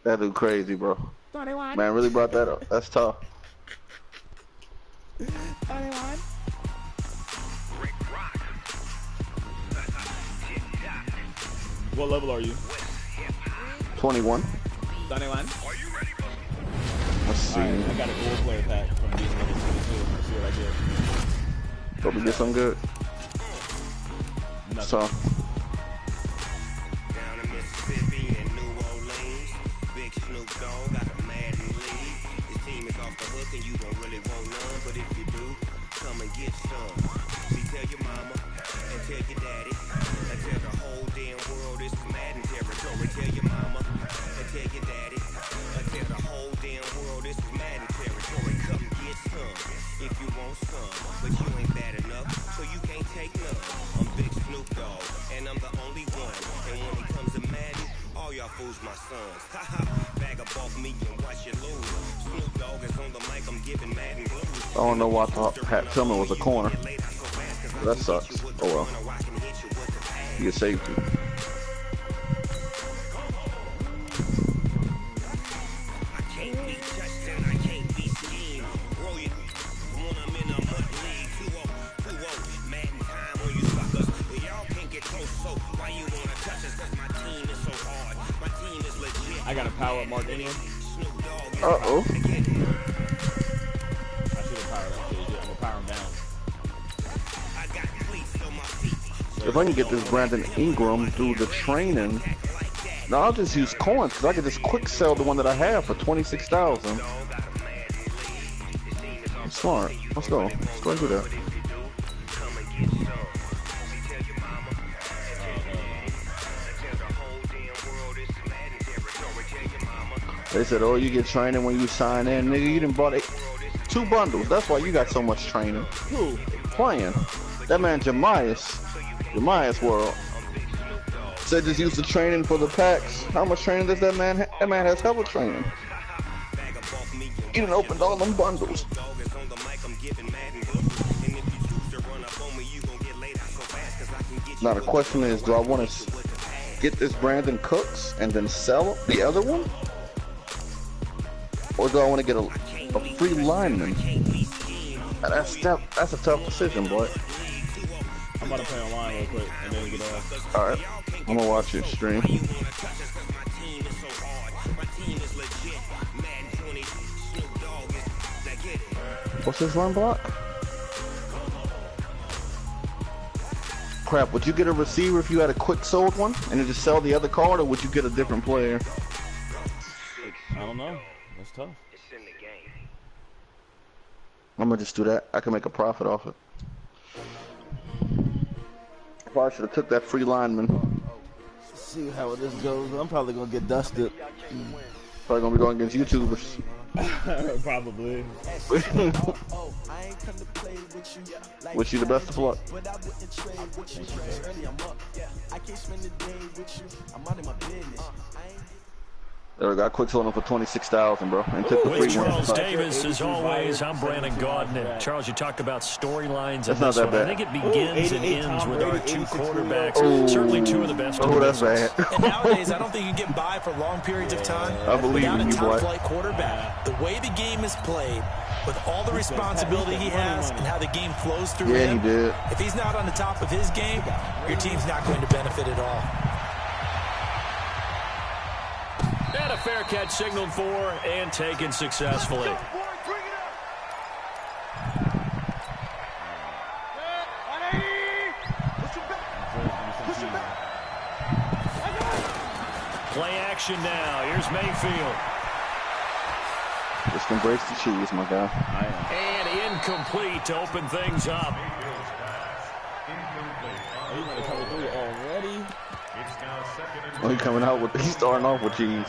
That dude crazy, bro. 21. Man, really brought that up. That's tough. 21. What level are you? 21. 21. Let's see. Right, I got a gold player pack from these minutes. Let's see what I get. Hope we get some good. Nothing. So. Down in Mississippi and New Orleans, Big Snoop Dogg got a Madden lead. His team is off the hook and you don't really want none, but if you do, come and get some. See, tell your mama and tell your daddy and tell the whole damn world it's Madden territory. Tell your mama and tell your daddy and tell the whole damn world it's Madden territory. Come get some if you want some, but you ain't bad enough, so you can't take none. I'm Big Snoop Dogg, and I'm the only one. And when it comes to Madden, all y'all fools my sons. Haha, bag up off me and watch you lose. Snoop Dogg is on the mic, I'm giving Madden blues. I don't know why I thought Pat Tillman was a corner. That sucks. Oh well. You get safety. I got a power up Mark Ingram. Uh-oh. I should have powered up KJ. I'm gonna power him down. If I can get this Brandon Ingram through the training, no, I'll just use coins because I can just quick sell the one that I have for $26,000. Smart. Let's go. Let's go and do that. They said, oh, you get training when you sign in. Nigga, you done bought 2 bundles. That's why you got so much training. Who? Playing. That man, Jamias World. Said just use the training for the packs. How much training does that man have? That man has hella training. You done opened all them bundles. Now the question is, do I want to get this Brandon Cooks and then sell the other one? Or do I want to get a free lineman? That's a tough decision, boy. I'm about to play online real quick and then get off. Alright, I'm gonna watch your stream. What's this run block? Crap, would you get a receiver if you had a quick sold one and then just sell the other card, or would you get a different player? I don't know. That's tough. I'm gonna just do that. I can make a profit off it. Probably should have took that free lineman. Let's see how this goes. I'm probably gonna get dusted. Probably gonna be going against YouTubers. Probably. Wish you the best of luck. There we go. Quick sold him for $26,000, bro, and took the free With one. Charles Davis, as always, I'm Brandon Gaudin. Charles, you talked about storylines in That's not this that one. bad. I think it begins and ends with our two quarterbacks. Oh. Certainly two of the best. Oh, that's bad. And nowadays, I don't think you can get by for long periods of time I believe without in a you, boy. top-flight quarterback. The way the game is played, with all the responsibility he has and how the game flows through Yeah, him, he did. if he's not on the top of his game, your team's not going to benefit at all. And a fair catch signaled for and taken successfully. Play action now. Here's Mayfield. Just embrace the cheese, my guy. And incomplete to open things up. Already? Oh, he's starting off with cheese.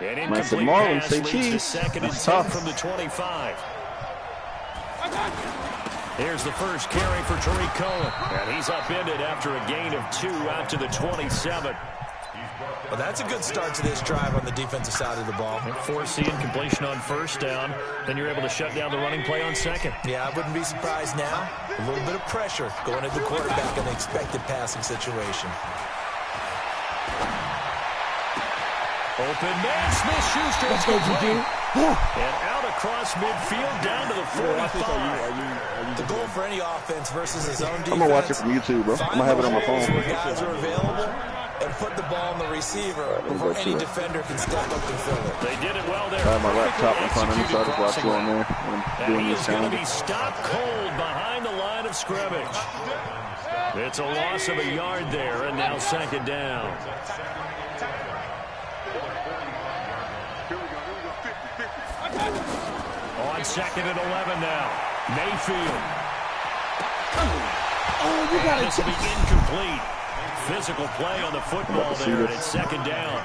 An Man said, incomplete Marlon, pass say leads to cheese. second and That's 10 tough. from the 25. Here's the first carry for Tariq Cohen. And he's upended after a gain of 2 out to the 27. Well, that's a good start to this drive on the defensive side of the ball. Forcing completion on first down. Then you're able to shut down the running play on second. Yeah, I wouldn't be surprised now. A little bit of pressure going at the quarterback in the expected passing situation. Open man, Smith-Schuster. Let's go, Juju. And out across midfield down to the 45. The goal for any offense versus his own defense. I'm gonna watch it from YouTube, bro. I'm gonna have it on my phone. Where guys are available and put the ball on the receiver before any defender can step up and fill it. They did it well there. I have my laptop in front of me, so I just watch it on there when I'm doing And this he's going to challenge. be stopped cold behind the line of scrimmage. It's a loss of a yard there, and now second down. On second and 11 now. Mayfield. Oh, you got This will be incomplete. Physical play on the football there, and it's second down.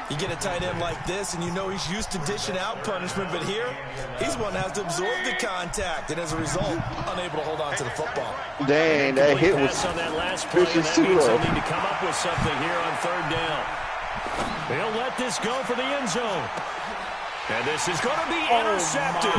You get a tight end like this, and you know he's used to dishing out punishment, but here, he's one that has to absorb the contact, and as a result, unable to hold on to the football. Dang, that hit was Pass on that last play, and vicious that too, means though. they'll need to come up with something here on third down. They'll let this go for the end zone. And this is going to be intercepted.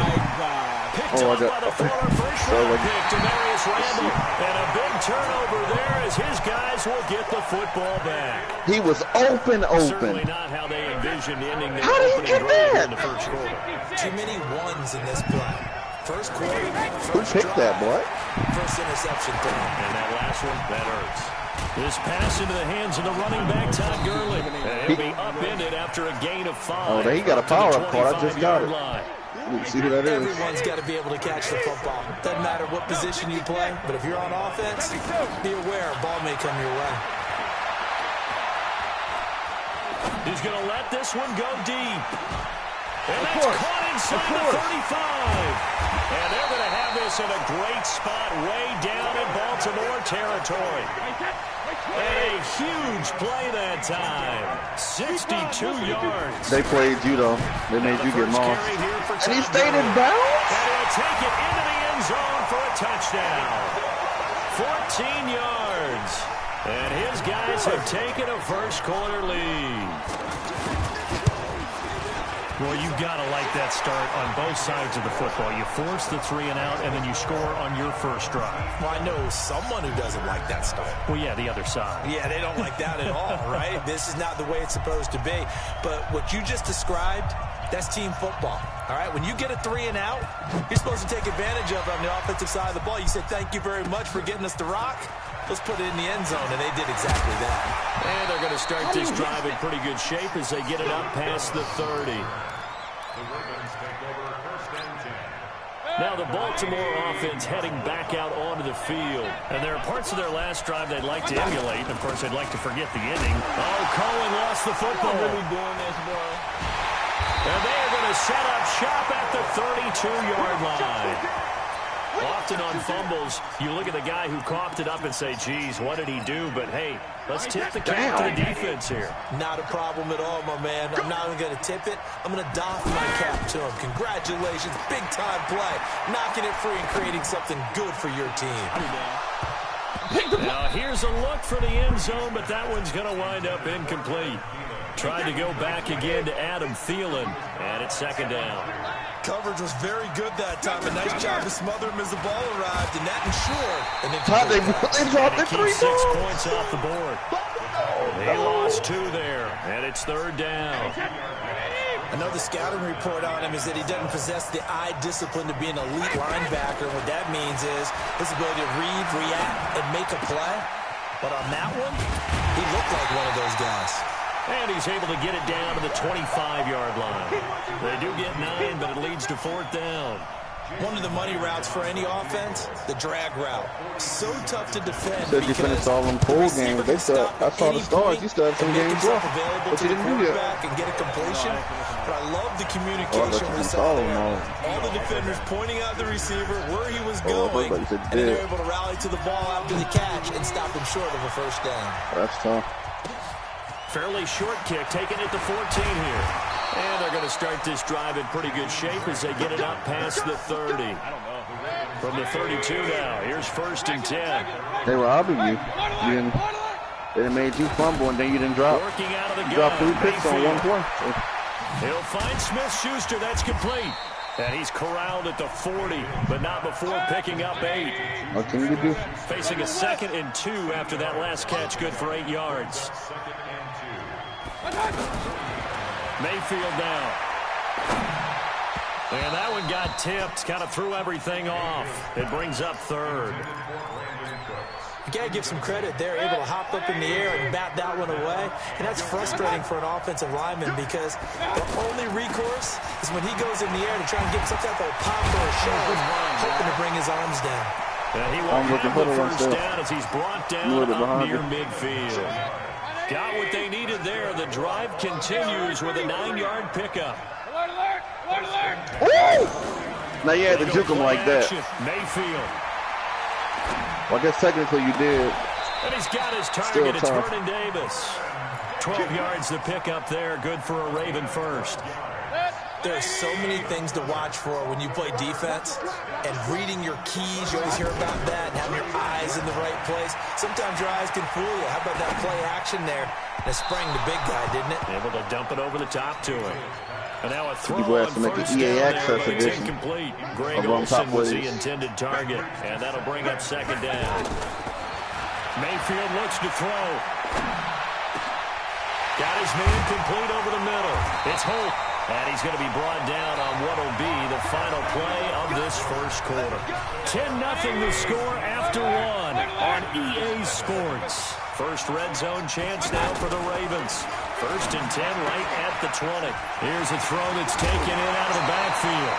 Picked up by the former first-round pick, Demarius Randall. And a big turnover there as his guys will get the football back. He was open. Certainly not how they envisioned ending their How did he opening get drive that? in the first quarter. Too many ones in this play. First quarter, Who first picked that, boy? First interception throw. And that last one, that hurts. This pass into the hands of the running back, Todd Gurley. And he'll be upended after a gain of 5. Oh, there he got a power-up card. I just got it. Line. You see who that is? Everyone's got to be able to catch the football. Doesn't matter what position you play, but if you're on offense, be aware a ball may come your way. He's going to let this one go deep. And that's caught inside the 35. And they're going to have this in a great spot way down in Baltimore territory. A huge play that time. 62 yards. They played you, though. They made you get lost. And he stayed in bounds? And he'll take it into the end zone for a touchdown. 14 yards. And his guys have taken a first quarter lead. Well, you've got to like that start on both sides of the football. You force the 3 and out, and then you score on your first drive. Well, I know someone who doesn't like that start. Well, yeah, the other side. Yeah, they don't like that at all, right? This is not the way it's supposed to be. But what you just described, that's team football, all right? When you get a 3 and out, you're supposed to take advantage of it on the offensive side of the ball. You said, thank you very much for getting us the rock. Let's put it in the end zone, and they did exactly that. And they're going to start this drive in pretty good shape as they get it up past the 30. Now the Baltimore offense heading back out onto the field. And there are parts of their last drive they'd like to emulate. Of course, they'd like to forget the ending. Oh, Cohen lost the football. Really doing this, bro. And they are going to set up shop at the 32-yard line. Often on fumbles, you look at the guy who coughed it up and say, geez, what did he do? But, hey, let's tip the cap to the defense here. Not a problem at all, my man. I'm not even going to tip it. I'm going to doff my cap to him. Congratulations. Big-time play. Knocking it free and creating something good for your team. Now, here's a look for the end zone, but that one's going to wind up incomplete. Tried to go back again to Adam Thielen, and it's second down. Coverage was very good that time. A nice job to smother him as the ball arrived, and that ensured. And they dropped the 3 6 points off the board. They lost 2 there, and it's third down. I know the scouting report on him is that he doesn't possess the eye discipline to be an elite linebacker. What that means is his ability to read, react, and make a play. But on that one, he looked like one of those guys. And he's able to get it down to the 25-yard line. They do get 9, but it leads to fourth down. One of the money routes for any offense, the drag route. So tough to defend. Said you finished all them full games. They said, I saw the stars. You still have some games left. But you didn't do that. And get a completion. But I love the communication we saw there. All the defenders pointing out the receiver where he was going. And they were able to rally to the ball after the catch and stop him short of a first down. That's tough. Fairly short kick, taking it to 14 here. And they're going to start this drive in pretty good shape as they get it up past the 30. From the 32 now, here's first and 10. They were robbing you. They made you fumble, and then you didn't drop. Working out of the gun. Drop 3 picks on one play. He'll find Smith-Schuster. That's complete. And he's corralled at the 40, but not before picking up 8. What can you do? Facing a 2nd and 2 after that last catch, good for 8 yards. Mayfield now. And that one got tipped, kind of threw everything off. It brings up third. You got to give some credit there, able to hop up in the air and bat that one away. And that's frustrating for an offensive lineman because the only recourse is when he goes in the air to try and get some type of pop or a shove, hoping to bring his arms down. And he won't have the first down as he's brought down up near midfield. Got what they needed there. The drive continues with a 9-yard pickup. Woo! Now you had to juke him like that. Mayfield. Well, I guess technically you did. And he's got his target. It's Vernon Davis. 12 yards to pick up there. Good for a Raven first. There's so many things to watch for when you play defense. And reading your keys, you always hear about that, and having your eyes in the right place. Sometimes your eyes can fool you. How about that play action there? And it sprang the big guy, didn't it? Able to dump it over the top to him. And now a throw on first down there, but it's incomplete. Greg Olsen was the intended target, and that'll bring up second down. Mayfield looks to throw. Got his man complete over the middle. It's Holt. And he's going to be brought down on what will be the final play of this first quarter. 10-0 the score after 1 on EA Sports. First red zone chance now for the Ravens. First and 10 right at the 20. Here's a throw that's taken in out of the backfield.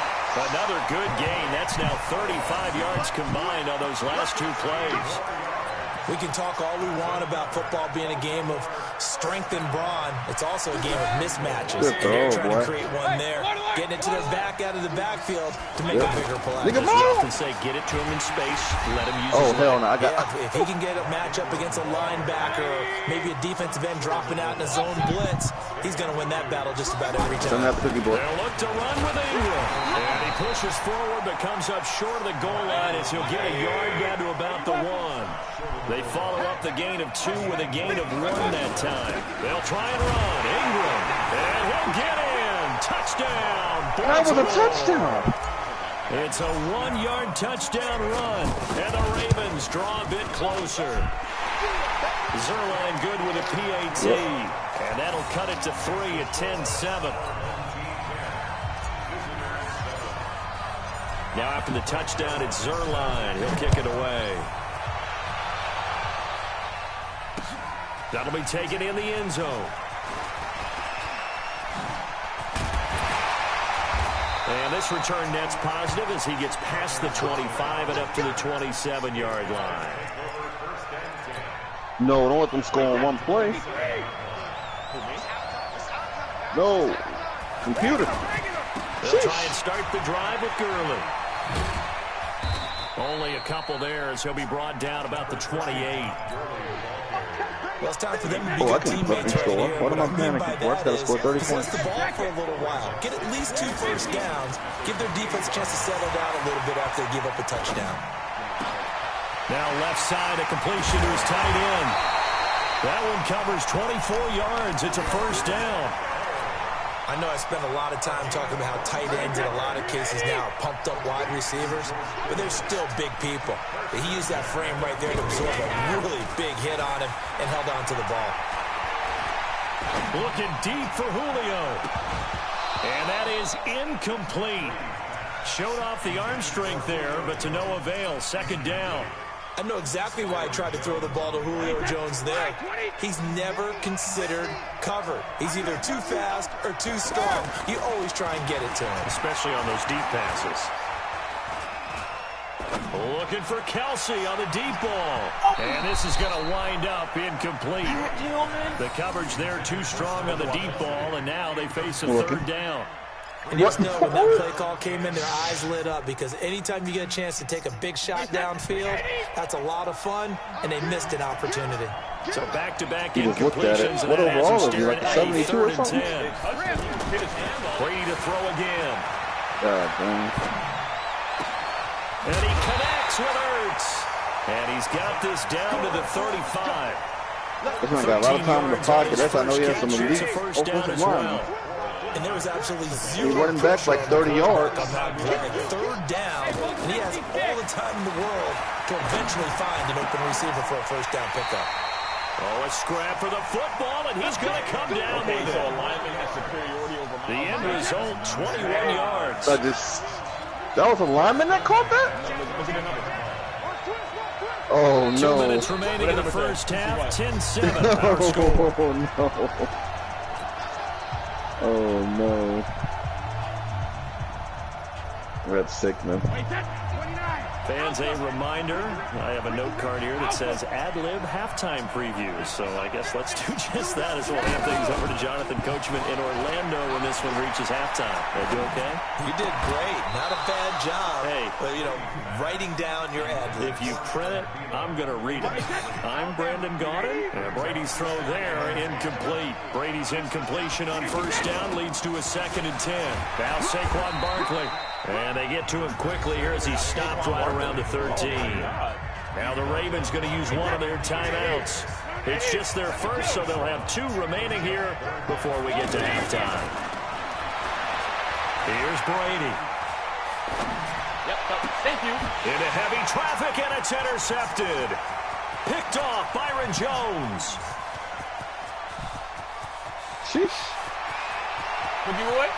Another good gain. That's now 35 yards combined on those last 2 plays. We can talk all we want about football being a game of strength and brawn. It's also a game of mismatches. And they're trying to create one there. Getting it to their back out of the backfield to make a bigger play. As we often say, get it to him in space. Let him use his hell no. If he can get a matchup against a linebacker or maybe a defensive end dropping out in a zone blitz, he's going to win that battle just about every time. They'll look to run with Ingram. And he pushes forward but comes up short of the goal line as he'll get a yard down to about the 1. They follow up the gain of 2 with a gain of 1 that time. They'll try and run. Ingram. And he'll get in. touchdown. That was a touchdown. It's a 1-yard touchdown run, and the Ravens draw a bit closer. Zuerlein good with a PAT, and that'll cut it to 3 at 10-7. Now after the touchdown, it's Zuerlein. He'll kick it away. That'll be taken in the end zone. And this return net's positive as he gets past the 25 and up to the 27-yard line. No, don't let them score on one play. No. Computer. They'll try and start the drive with Gurley. Only a couple there as he'll be brought down about the 28. Well, it's time for them to be good teammates right here. What am I panicking for? I've got to score 30 points. Possess the ball for a little while. Get at least 2 first downs. Give their defense a chance to settle down a little bit after they give up a touchdown. Now left side, a completion to his tight end. That one covers 24 yards. It's a first down. I know I spent a lot of time talking about how tight ends in a lot of cases now are pumped up wide receivers, but they're still big people. But he used that frame right there to absorb a really big hit on him and held on to the ball. Looking deep for Julio. And that is incomplete. Showed off the arm strength there, but to no avail. Second down. I know exactly why I tried to throw the ball to Julio Jones there. He's never considered covered. He's either too fast or too strong. You always try and get it to him. Especially on those deep passes. Looking for Kelsey on the deep ball. And this is going to wind up incomplete. The coverage there too strong on the deep ball, and now they face a third down. And you just know when that play call came in, their eyes lit up because anytime you get a chance to take a big shot downfield, that's a lot of fun, and they missed an opportunity. So back-to-back incompletions, and that has him staring at 72 or something. Brady to throw again. God damn. And he connects with Ertz. And he's got this down to the 35. This man got a lot of time in the pocket. That's how I know he has some elite offensive line. And there was absolutely zero. He's running back like 30 yards. On that play. Third down, and he has all the time in the world to eventually find an open receiver for a first down pickup. Oh, a scrap for the football, and he's going to come down with it. The end result, 21 yards. That was a lineman that caught that? Oh, no. 2 minutes remaining in the first half, 10-7 our score. Oh, no. Oh, no. That's sick, man. Fans, a reminder, I have a note card here that says ad-lib halftime previews. So I guess let's do just that as we'll hand things over to Jonathan Coachman in Orlando when this one reaches halftime. Did I do okay? You did great. Not a bad job. Hey. But, you know, writing down your ad-libs. If you print it, I'm going to read it. I'm Brandon Gaudin. And Brady's throw there, incomplete. Brady's incompletion on first down leads to a 2nd and 10. Now Saquon Barkley. And they get to him quickly here as he stopped right around the 13. Now the Ravens going to use one of their timeouts. It's just their first, so they'll have 2 remaining here before we get to halftime. Here's Brady. Yep, thank you. Into heavy traffic, and it's intercepted. Picked off Byron Jones. Sheesh. Cookie boy?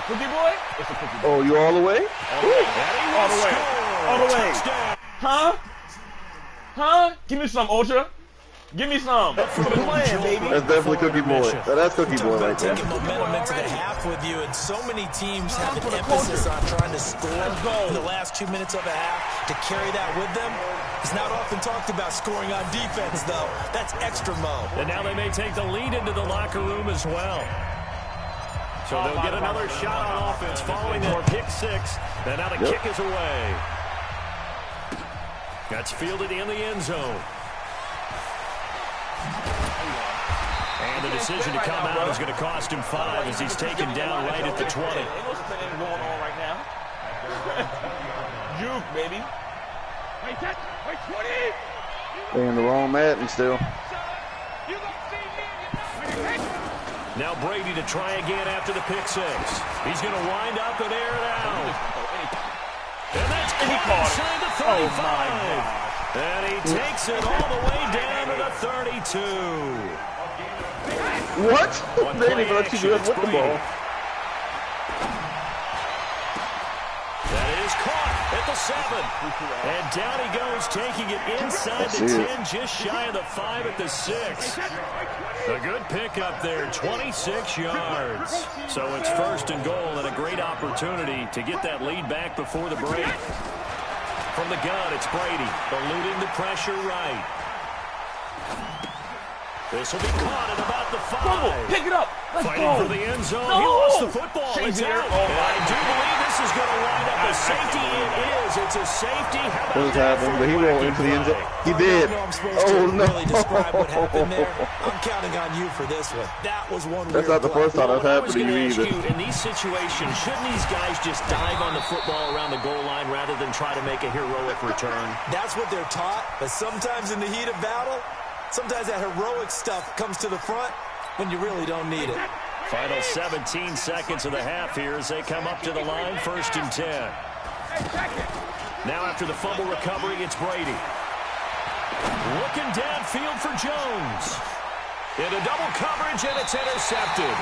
Cookie boy? It's a cookie boy. Oh, you all the way? All the way. All the way. Huh? Huh? Give me some, Ultra. Give me some. That's for the plan, baby. That's definitely Cookie Boy. That's Cookie Boy right there. Taking momentum into the half with you, and so many teams have an emphasis on trying to score in the last 2 minutes of a half. To carry that with them, it's not often talked about scoring on defense, though. That's extra mode. And now they may take the lead into the locker room as well. So they'll get another shot on offense following that pick 6. And now the kick is away. That's fielded in the end zone. And the decision to come out is going to cost him 5 as he's taken down right at the 20. Ain't no spinning going on right now. Juke, baby. Wait, 20. They in the wrong mat and still. Now Brady to try again after the pick six. He's going to wind up and air it out. And that's inside the 35. Oh, my God. And he takes it all the way down to the 32. What? They didn't even let you do that with the ball. That is caught at the 7. And down he goes, taking it inside the 10, just shy of the 5 at the 6. A good pickup there, 26 yards. So it's 1st and goal and a great opportunity to get that lead back before the break. From the gun, it's Brady, eluding the pressure right. This will be caught at about the 5. Pick it up. Let's Fighting go. for the end zone. No. He lost the football. Shazier. It's out. Oh, and I do believe this is going to wind up a safety. It is. It's a safety. How about What has that happened? for But he a rolled wacky into the end zone. play? He did. I know I'm supposed to really describe what happened there. I'm counting on you for this one. That was one That's weird not the play. first time that's I happened was to going you to ask either. you, in these situations, shouldn't these guys just dive on the football around the goal line rather than try to make a heroic return? That's what they're taught, but sometimes in the heat of battle, sometimes that heroic stuff comes to the front when you really don't need it. Final 17 seconds of the half here as they come up to the line, 1st and 10. Now after the fumble recovery, it's Brady. Looking downfield for Jones. Into double coverage, and it's intercepted.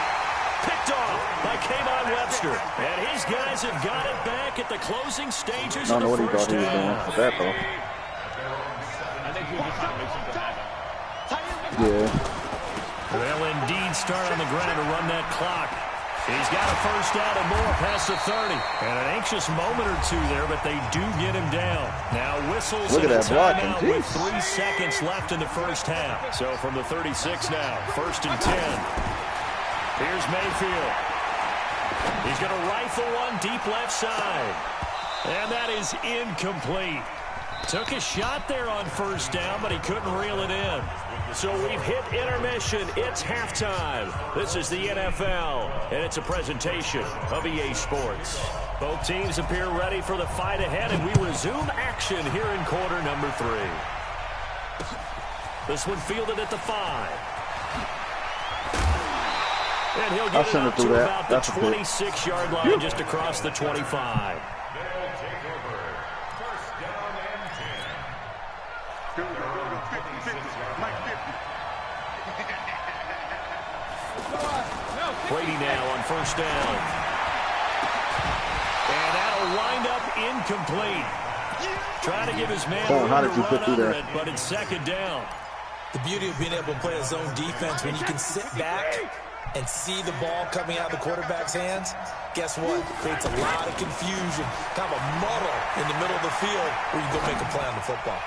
Picked off by Kayvon Webster. And his guys have got it back at the closing stages I don't know of what the he first thought he was doing half. with that, though. I think he was just trying to make something happen. Yeah. They'll indeed start on the ground to run that clock. He's got a 1st down and more past the 30. And an anxious moment or two there, but they do get him down. Now whistles Look and at a that blocking, timeout with geez. 3 seconds left in the first half. So from the 36 now, 1st and 10. Here's Mayfield. He's going to rifle one deep left side. And that is incomplete. Took a shot there on 1st down, but he couldn't reel it in. So we've hit intermission. It's halftime. This is the NFL, and it's a presentation of EA Sports. Both teams appear ready for the fight ahead, and we resume action here in quarter number 3. This one fielded at the 5. And he'll get it up to about the 26-yard line, just across the 25. Brady now on 1st down. And that'll wind up incomplete. Trying to give his man room to run under it, but it's 2nd down. The beauty of being able to play a zone defense when you can sit back and see the ball coming out of the quarterback's hands, guess what? Creates a lot of confusion, kind of a muddle in the middle of the field where you go make a play on the football.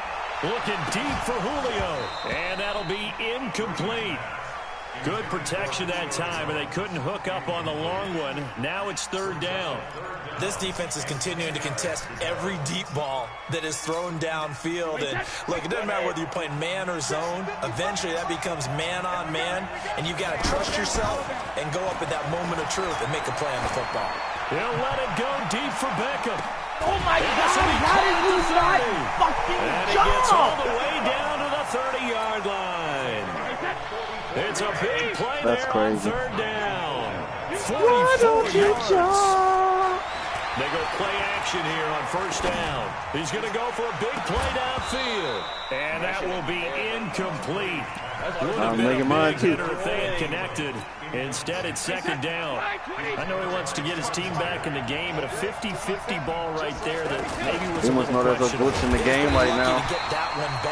Looking deep for Julio, and that'll be incomplete. Good protection that time, and they couldn't hook up on the long one. Now it's 3rd down. This defense is continuing to contest every deep ball that is thrown downfield. And look, it doesn't matter whether you're playing man or zone. Eventually, that becomes man on man, and you've got to trust yourself and go up at that moment of truth and make a play on the football. He'll let it go deep for Beckham. Oh, my God. How did he not fucking And he jump? gets all the way down to the 30-yard line. It's a big play there on 3rd down. 44 yards. They go play action here on 1st down. He's going to go for a big play downfield. And that will be incomplete. Would have been a big hitter if they had connected. Instead, it's 2nd down. I know he wants to get his team back in the game, but a 50-50 ball right there that maybe was He must know there's a glitch in the game right now.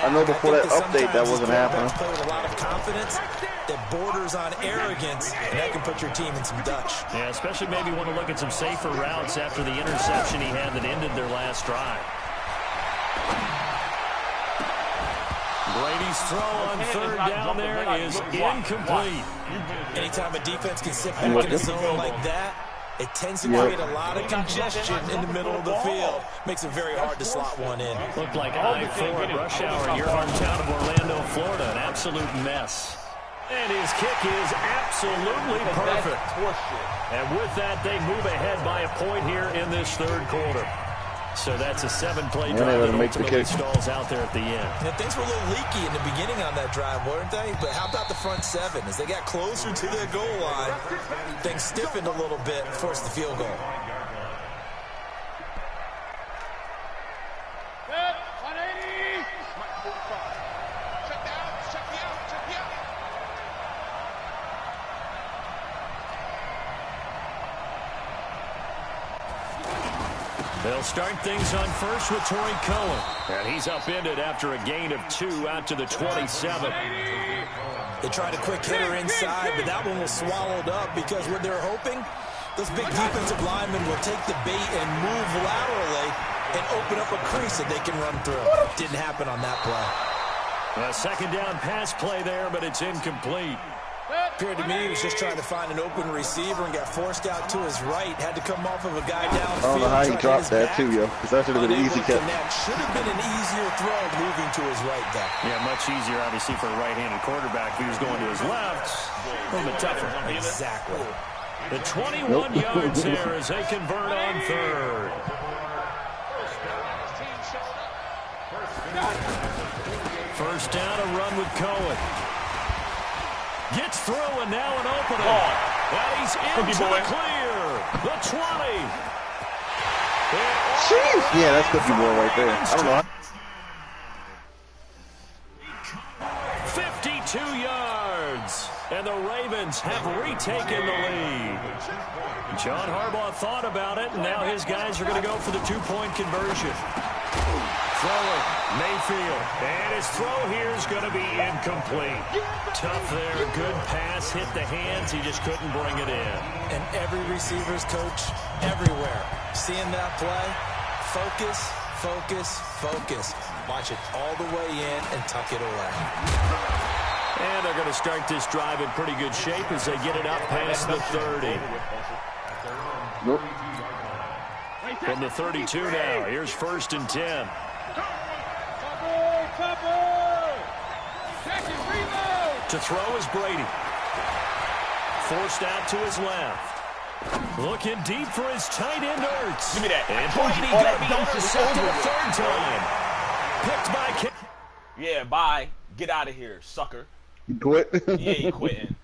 I know before that update that wasn't happening. Play with a lot of confidence that borders on arrogance, and that can put your team in some Dutch. Yeah, especially maybe want to look at some safer routes after the interception he had that ended their last drive. Brady's throw on 3rd down there is incomplete. Anytime a defense can sit back in a zone like that, it tends to create a lot of congestion in the middle of the field. Makes it very hard to slot one in. Looked like I-4 at rush hour in your hometown of Orlando, Florida. An absolute mess. And his kick is absolutely perfect. And with that, they move ahead by a point here in this 3rd quarter. So that's a 7-play Yeah, drive that make the ultimately kick. stalls out there at the end. Yeah, things were a little leaky in the beginning on that drive, weren't they? But how about the front seven? As they got closer to their goal line, things stiffened a little bit and forced the field goal. They'll start things on first with Torrey Cohen. And he's upended after a gain of 2 out to the 27. They tried a quick hitter inside, but that one was swallowed up because what they're hoping, those big defensive linemen will take the bait and move laterally and open up a crease that they can run through. Didn't happen on that play. A second down pass play there, but it's incomplete. Appeared to me he was just trying to find an open receiver and got forced out to his right. Had to come off of a guy downfield. I don't know how he dropped that too, yo. Because that should have been an easy catch. Should have been an easier throw moving to his right there. Yeah, much easier, obviously, for a right-handed quarterback. If he was going to his left, a little bit tougher. Exactly. The 21 yards there as they convert on third. First down, a run with Cohen. Gets through, and now an opening. And he's into the clear. The 20. Jeez. Yeah, that's Cookie Boy right there. I don't know. 52 yards. And the Ravens have retaken the lead. John Harbaugh thought about it, and now his guys are going to go for the 2-point conversion. Throwing, Mayfield, and his throw here is going to be incomplete. Tough there, good pass, hit the hands, he just couldn't bring it in. And every receiver's coach everywhere, seeing that play, focus, focus, focus. Watch it all the way in and tuck it away. And they're going to start this drive in pretty good shape as they get it up past the 30. Nope. From the 32 now, here's 1st and 10. To throw is Brady. Forced out to his left. Looking deep for his tight end, Ertz. Give me that. And Brady going to be intercepted a third time. Picked by... Yeah, bye. Get out of here, sucker. He quit? Yeah, he quitting.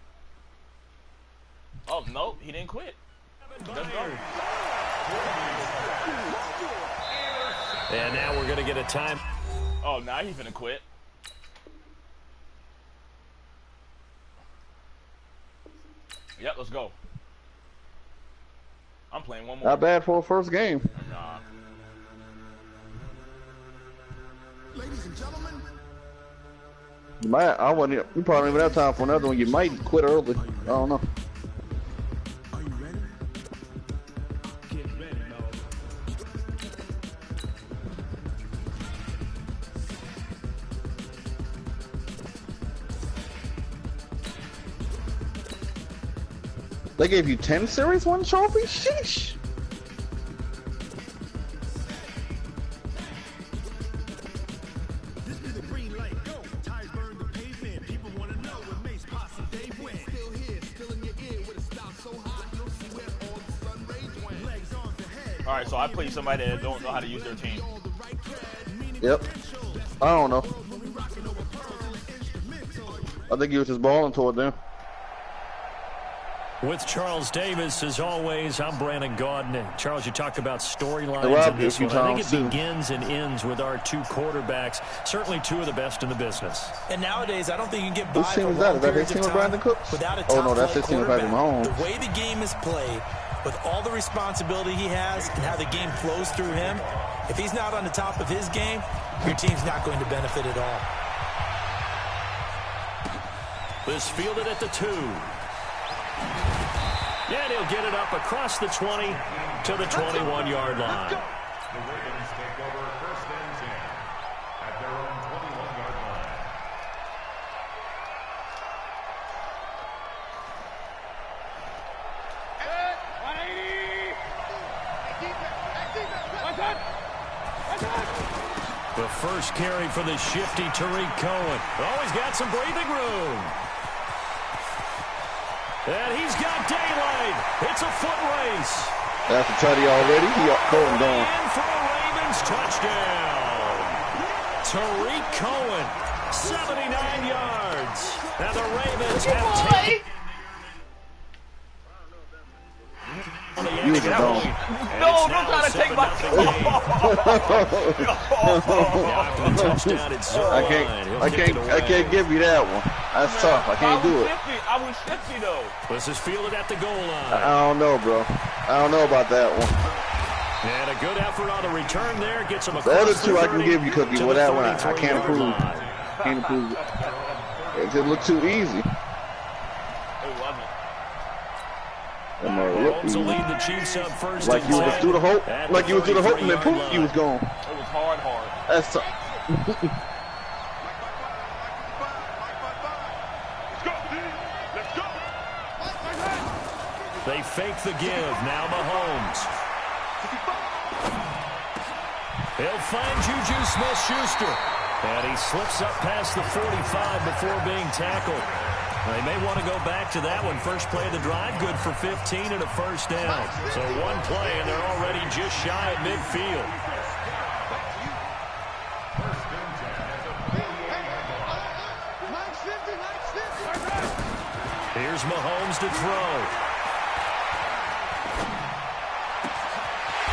Oh, no, he didn't quit. Let's go. And now we're going to get a time. Oh, now he's gonna quit. Yep, let's go. I'm playing one more. Not bad for a first game. Nah. Ladies and gentlemen. You probably don't even have time for another one. You might quit early. I don't know. Are you ready? Get ready, dog. They gave you 10 Series 1 trophies? Sheesh. This is the green light. Go. Tires burn the pavement. People want to know what makes Posse Day win. Still here, still in your ear with a style so hot. You'll see where all the sun rays went. Legs on the head. All right, so I play somebody that don't know how to use their team. Yep. I don't know. I think he was just balling toward them. With Charles Davis, as always, I'm Brandon Gaudin. Charles, you talk about storylines in this one. I think it begins and ends with our two quarterbacks, certainly two of the best in the business. And nowadays, I don't think you can get by Whose team for is that? long Is that his periods team of with Brandon time Cooks? without a Oh, no, that's top-flight his team with Patrick quarterback. Mahomes. The way the game is played, with all the responsibility he has and how the game flows through him, if he's not on the top of his game, your team's not going to benefit at all. This fielded at the 2. And he'll get it up across the 20 to the 21-yard line. The Ravens take over 1st and 10 at their own 21-yard line. The first carry for the shifty Tariq Cohen. Oh, he's got some breathing room. And he's got daylight. It's a foot race. That's a tutty already. He up Cohen going. In for a Ravens touchdown. Tariq Cohen, 79 yards. And the Ravens have taken. You was a dome. No, don't try to take my I can't give you that one. That's tough. I can't do it. I was 50 though. This is fielded at the goal line. I don't know, bro. I don't know about that one. And a good effort on the return there. Gets him across The other two the I can give you, Cookie. Well, that one I can't 33-yard approve. line. Can't approve it. It just looked too easy. Mahomes will lead the Chiefs up first. Like you was through the hope, like you was through the hope, and then poof, you was gone. It was hard. That's tough. They fake the give. Now Mahomes. He'll find Juju Smith-Schuster. And he slips up past the 45 before being tackled. They may want to go back to that one. First play of the drive, good for 15 and a first down. So one play, and they're already just shy of midfield. Here's Mahomes to throw.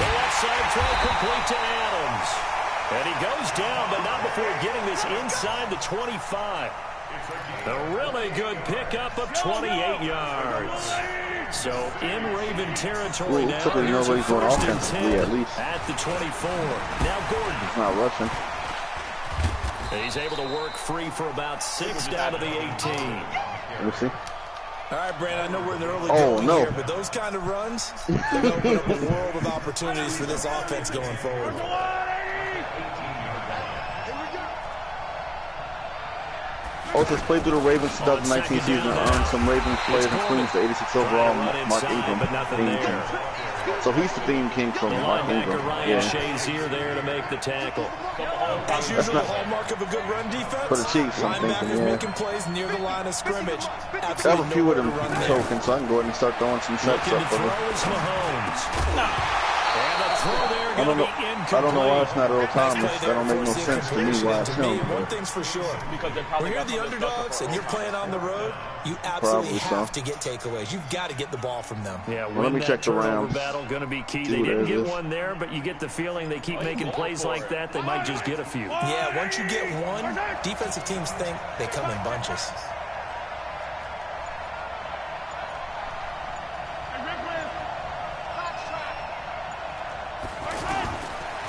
The left side throw complete to Adams. And he goes down, but not before getting this inside the 25. A really good pickup of 28 yards. So in Raven territory now. Typically nobody's going offensively at least. At the 24. Now Gordon. It's not rushing. He's able to work free for about 6 down to the 18. Let me see. All right, Brandon, I know we're in the early going here, but those kind of runs, they open up a world of opportunities for this offense going forward. Otis played through the Ravens 2019 season and earned some Ravens players, including the 86 overall Mark Ingram theme king. So he's the theme king from Mark Ingram. Ryan Shazier there to make the tackle. As usual, the hallmark of a good run defense. For the Chiefs, I'm thinking, yeah. Making plays near the line of scrimmage. I have a few of them tokens, so I can go ahead and start throwing some sets up for them. I don't know why it's not Earl Thomas. That don't make no sense to me why it's him. One thing's for sure. When you're the underdogs and you're playing on the road, you absolutely have to get takeaways. You've got to get the ball from them. Yeah, let me check the rounds. Battle going to be key. They didn't get one there, but you get the feeling they keep making plays like that. They might just get a few. Yeah, once you get one, defensive teams think they come in bunches.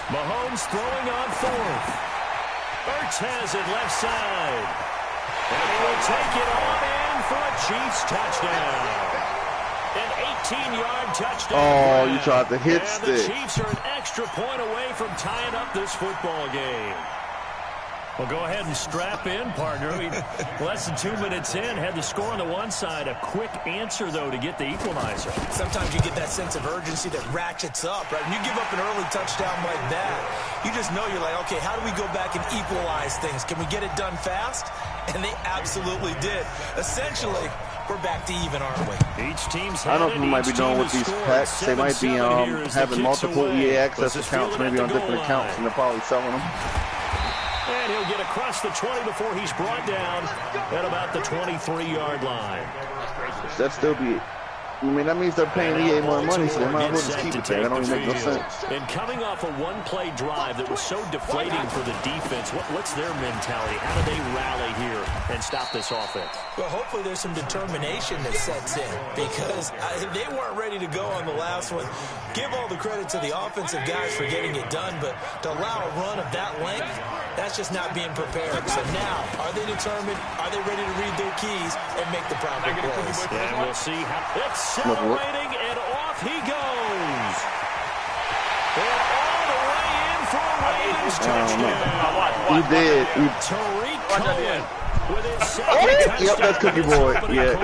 Mahomes throwing on fourth. Ertz has it left side. And he will take it on in for a Chiefs touchdown. An 18-yard touchdown. Oh, you tried to hit stick. The Chiefs are an extra point away from tying up this football game. Well, go ahead and strap in, partner. Less than 2 minutes in, had the score on the one side. A quick answer, though, to get the equalizer. Sometimes you get that sense of urgency that ratchets up, right? When you give up an early touchdown like that, you just know you're like, okay, how do we go back and equalize things? Can we get it done fast? And they absolutely did. Essentially, we're back to even, aren't we? Each team's I don't know who might be doing with these packs. They might be having multiple EA access accounts, maybe on different accounts, and they're probably selling them. And he'll get across the 20 before he's brought down at about the 23-yard line. That'd still be... I mean, that means they're paying EA more money, so they might as well just keep it there. That don't even make no sense. And coming off a one-play drive that was so deflating for the defense, what's their mentality? How do they rally here and stop this offense? Well, hopefully there's some determination that sets in, because they weren't ready to go on the last one. Give all the credit to the offensive guys for getting it done, but to allow a run of that length, that's just not being prepared. So now, are they determined? Are they ready to read their keys and make the proper plays? And we'll see how it's accelerating, and off he goes. And all the way in for a Ravens touchdown. He did. Tariq Cohen with his second touchdown. Yep, that's Cookie Boy. Yeah.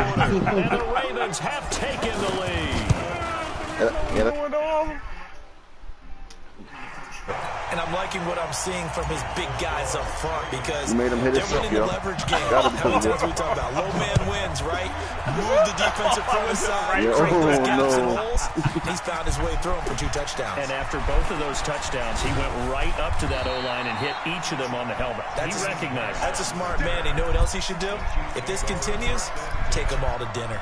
And the Ravens have taken the lead. And I'm liking what I'm seeing from his big guys up front because made him hit they're winning the leverage game. How many times we talk about low man wins, right? Move the defensive front side, create those gaps and holes. He's found his way through them for 2 touchdowns. And after both of those touchdowns, he went right up to that O-line and hit each of them on the helmet. He recognized it. That's a smart man. You know what else he should do? If this continues, take them all to dinner.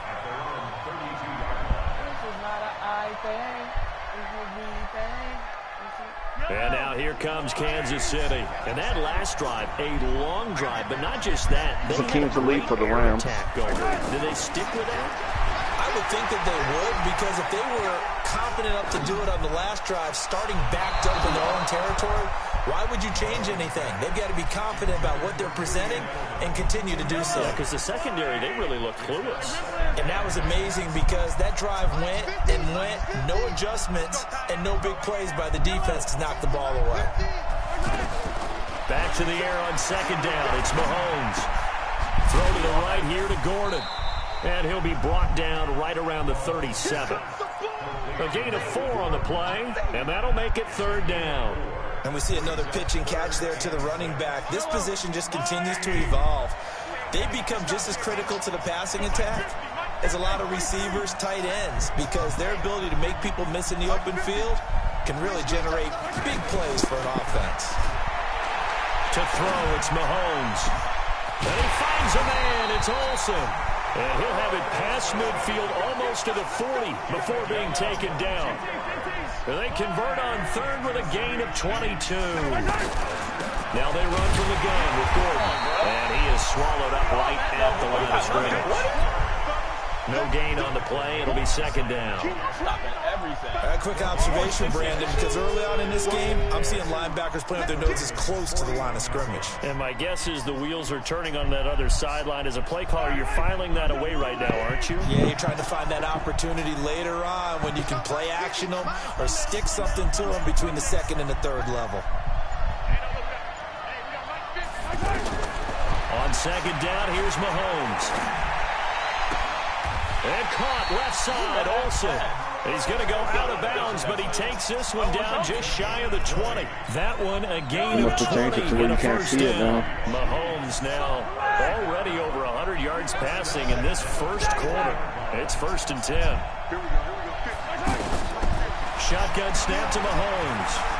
And now here comes Kansas City. And that last drive, a long drive, but not just that. It's a team to lead for the Rams. Did they stick with that? I would think that they would, because if they were confident enough to do it on the last drive, starting backed up in their own territory, why would you change anything? They've got to be confident about what they're presenting and continue to do so. Yeah, because the secondary, they really looked clueless. And that was amazing because that drive went and went, no adjustments and no big plays by the defense to knock the ball away. Back to the air on second down. It's Mahomes. Throw to the right here to Gordon. And he'll be brought down right around the 37. A gain of 4 on the play, and that'll make it 3rd down. And we see another pitch and catch there to the running back. This position just continues to evolve. They become just as critical to the passing attack as a lot of receivers, tight ends, because their ability to make people miss in the open field can really generate big plays for an offense. To throw, it's Mahomes. And he finds a man. It's Olsen. And he'll have it past midfield almost to the 40 before being taken down. And they convert on 3rd with a gain of 22. Now they run from the gun with Gordon. And he is swallowed up right at the line of scrimmage. No gain on the play. It'll be 2nd down. Stopping everything. A quick observation, Brandon, because early on in this game, I'm seeing linebackers playing with their noses close to the line of scrimmage. And my guess is the wheels are turning on that other sideline. As a play caller, you're filing that away right now, aren't you? Yeah, you're trying to find that opportunity later on when you can play action them or stick something to them between the 2nd and the 3rd level. On 2nd down, here's Mahomes. And caught left side, Olsen. He's going to go out of bounds, but he takes this one down just shy of the 20. That one a gain of 20 and a 1st down. Mahomes now already over 100 yards passing in this 1st quarter. It's 1st and 10. Shotgun snap to Mahomes.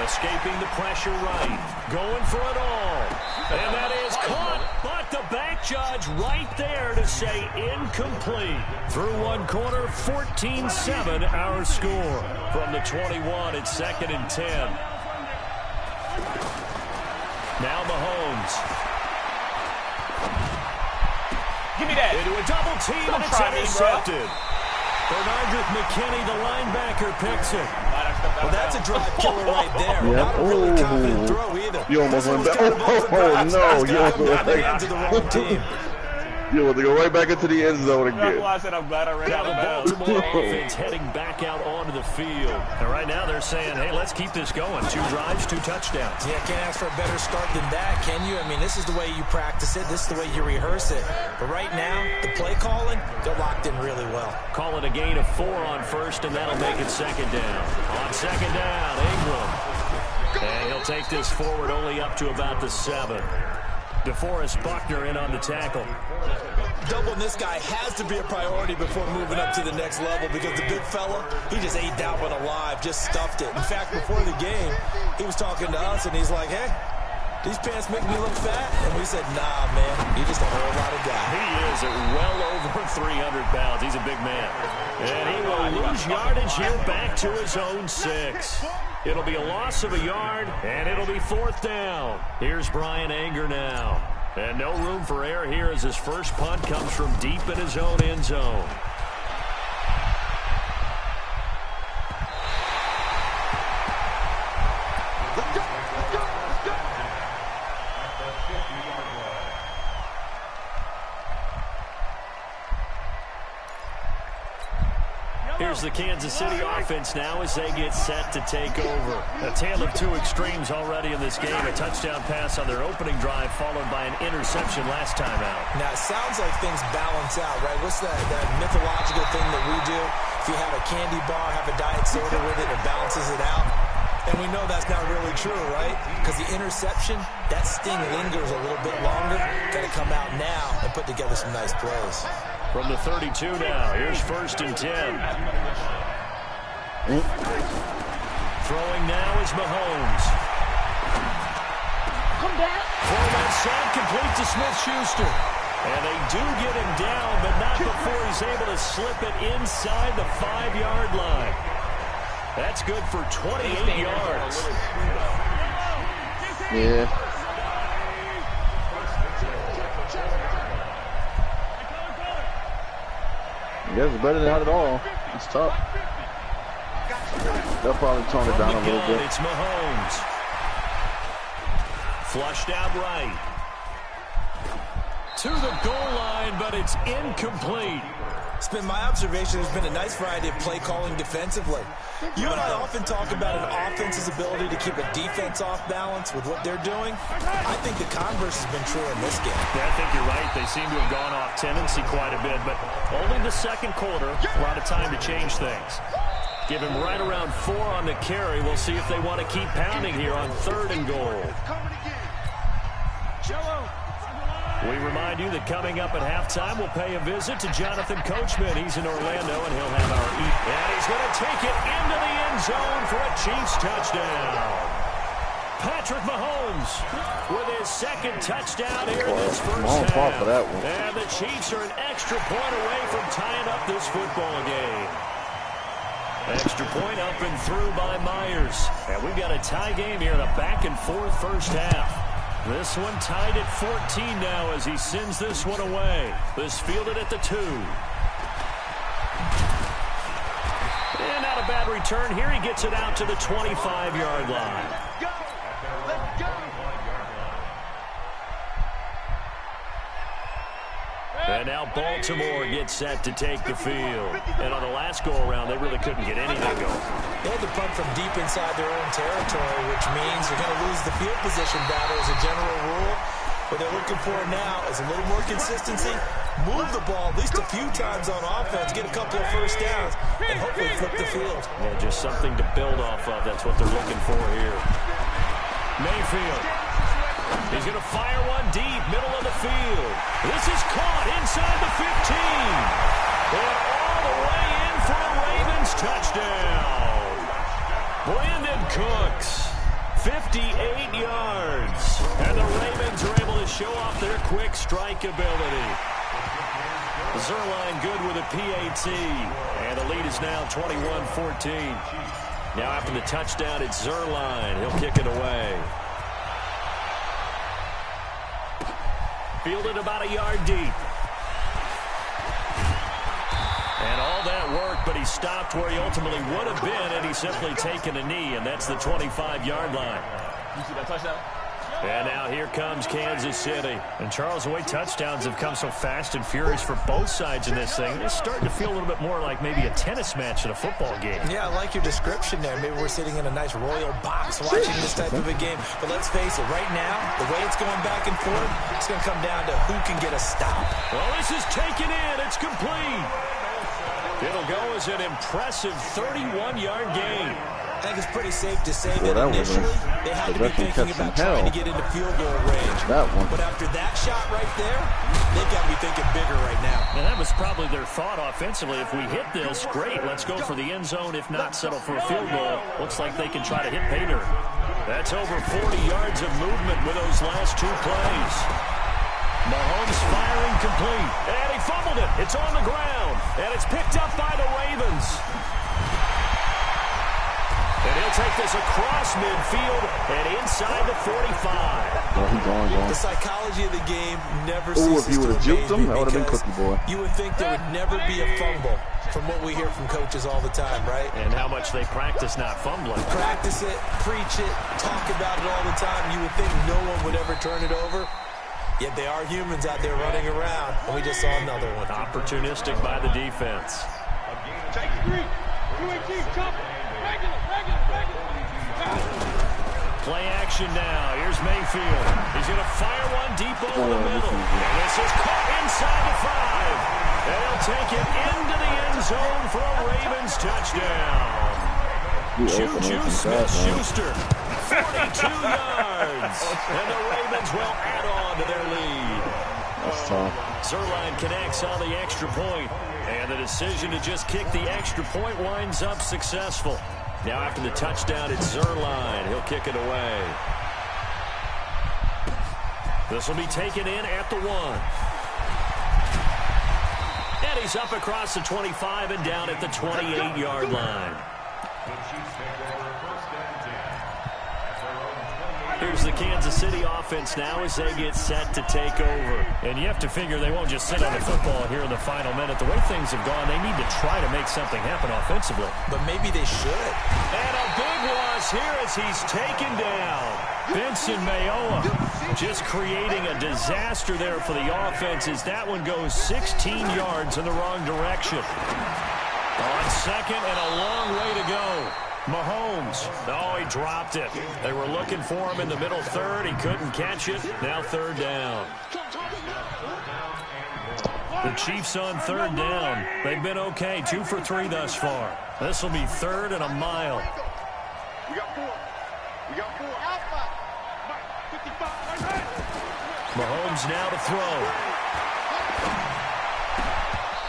Escaping the pressure right. Going for it all. And that is caught, but the back judge right there to say incomplete. Through one quarter, 14-7 our score. From the 21, it's 2nd and 10. Now Mahomes. Give me that. Into a double team, and it's intercepted. Bernardrick McKinney, the linebacker, picks it. Well, that's a drive killer right there. Yep. Not a really confident throw either. You almost went back. Oh, no. You almost went back into the wrong team. You want to go right back into the end zone again. That's why I said I'm glad I ran out of bounds. Baltimore offense heading back out onto the field. And right now they're saying, hey, let's keep this going. 2 drives, 2 touchdowns. Yeah, can't ask for a better start than that, can you? I mean, this is the way you practice it. This is the way you rehearse it. But right now, the play calling, they're locked in really well. Call it a gain of 4 on 1st, and that'll make it 2nd down. On 2nd down, Ingram. And he'll take this forward only up to about the 7. DeForest Buckner in on the tackle. Doubling this guy has to be a priority before moving up to the next level because the big fella, he just ate that one alive, just stuffed it. In fact, before the game, he was talking to us, and he's like, hey, these pants make me look fat? And we said, nah, man, you're just a whole lot of guy. He is at well over 300 pounds. He's a big man. And he will lose yardage here back to his own 6. It'll be a loss of a yard, and it'll be 4th down. Here's Bryan Anger now. And no room for error here as his first punt comes from deep in his own end zone. Here's the Kansas City offense now as they get set to take over. A tale of 2 extremes already in this game. A touchdown pass on their opening drive followed by an interception last time out. Now, it sounds like things balance out, right? What's that mythological thing that we do? If you have a candy bar, have a diet soda with it, it balances it out. And we know that's that's not really true, right? Because the interception, that sting lingers a little bit longer. Got to come out now and put together some nice plays. From the 32 now, here's 1st and 10. Throwing now is Mahomes. Come back. Forward side complete to Smith-Schuster. And they do get him down, but not before he's able to slip it inside the 5-yard line. That's good for 28 yards. Yeah. I guess it's better than not at all. It's tough. They'll probably tone it down a little bit. It's Mahomes. Flushed out right. To the goal line, but it's incomplete. It's been my observation there's been a nice variety of play calling defensively. You and I often talk about an offense's ability to keep a defense off balance with what they're doing. I think the converse has been true in this game. Yeah, I think you're right. They seem to have gone off tendency quite a bit, but only the second quarter, a lot of time to change things. Give him right around 4 on the carry. We'll see if they want to keep pounding here on 3rd and goal. We remind you that coming up at halftime, we'll pay a visit to Jonathan Coachman. He's in Orlando, and he'll have our eat. And he's going to take it into the end zone for a Chiefs touchdown. Patrick Mahomes with his 2nd touchdown here in this first half. For that one. And the Chiefs are an extra point away from tying up this football game. Extra point up and through by Myers. And we've got a tie game here in a back-and-forth first half. This one tied at 14 now as he sends this one away. This fielded at the 2. And not a bad return here. He gets it out to the 25-yard line. Let's go. And now Baltimore gets set to take the field. And on the last go-around, they really couldn't get anything going. They had to punt from deep inside their own territory, which means they're going to lose the field position battle as a general rule. What they're looking for now is a little more consistency, move the ball at least a few times on offense, get a couple of first downs, and hopefully flip the field. Yeah, just something to build off of. That's what they're looking for here. Mayfield. He's going to fire one deep, middle of the field. This is caught inside the 15. And all the way in for a Ravens touchdown. Brandon Cooks, 58 yards. And the Ravens are able to show off their quick strike ability. Zuerlein good with a PAT. And the lead is now 21-14. Now after the touchdown, it's Zuerlein. He'll kick it away. Fielded about a yard deep. And all that work, but he stopped where he ultimately would have been, and he's simply taken a knee, and that's the 25-yard line. You see that touchdown? And now here comes Kansas City. And Charles, the way touchdowns have come so fast and furious for both sides in this thing, it's starting to feel a little bit more like maybe a tennis match in a football game. Yeah, I like your description there. Maybe we're sitting in a nice royal box watching this type of a game. But let's face it, right now, the way it's going back and forth, it's going to come down to who can get a stop. Well, this is taken in. It's complete. It'll go as an impressive 31-yard gain. I think it's pretty safe to say that initially they had to be thinking about trying to get into field goal range. But after that shot right there, they've got to be thinking bigger right now. And that was probably their thought offensively. If we hit this, great. Let's go for the end zone. If not, settle for a field goal. Looks like they can try to hit pay dirt. That's over 40 yards of movement with those last 2 plays. Mahomes firing complete. And he fumbled it. It's on the ground. And it's picked up by the Ravens. And he'll take this across midfield and inside the 45. The psychology of the game never ceases if you would have juked him, that would have been Cookie Boy. You would think there would never be a fumble from what we hear from coaches all the time, right? And how much they practice not fumbling. Practice it, preach it, talk about it all the time. You would think no one would ever turn it over. Yet they are humans out there running around, and we just saw another one. Opportunistic by the defense. Take 3. UAT, cover. Play action now. Here's Mayfield. He's going to fire one deep over the middle. And this is caught inside the 5. And he'll take it into the end zone for a Ravens touchdown. Juju Smith-Schuster, 42 yards. And the Ravens will add on to their lead. That's tough. Zuerlein connects on the extra point. And the decision to just kick the extra point winds up successful. Now after the touchdown, it's Zuerlein. He'll kick it away. This will be taken in at the 1. And he's up across the 25 and down at the 28-yard line. Here's the Kansas City offense now as they get set to take over. And you have to figure they won't just sit on the football here in the final minute. The way things have gone, they need to try to make something happen offensively. But maybe they should. And a big loss here as he's taken down. Vincent Mayowa just creating a disaster there for the offense as that one goes 16 yards in the wrong direction. On second and a long way to go. Mahomes. Oh, he dropped it. They were looking for him in the middle third. He couldn't catch it. Now third down. The Chiefs on third down. They've been okay. 2 for 3 thus far. This will be third and a mile. We got 4. We got 4. Mahomes now to throw.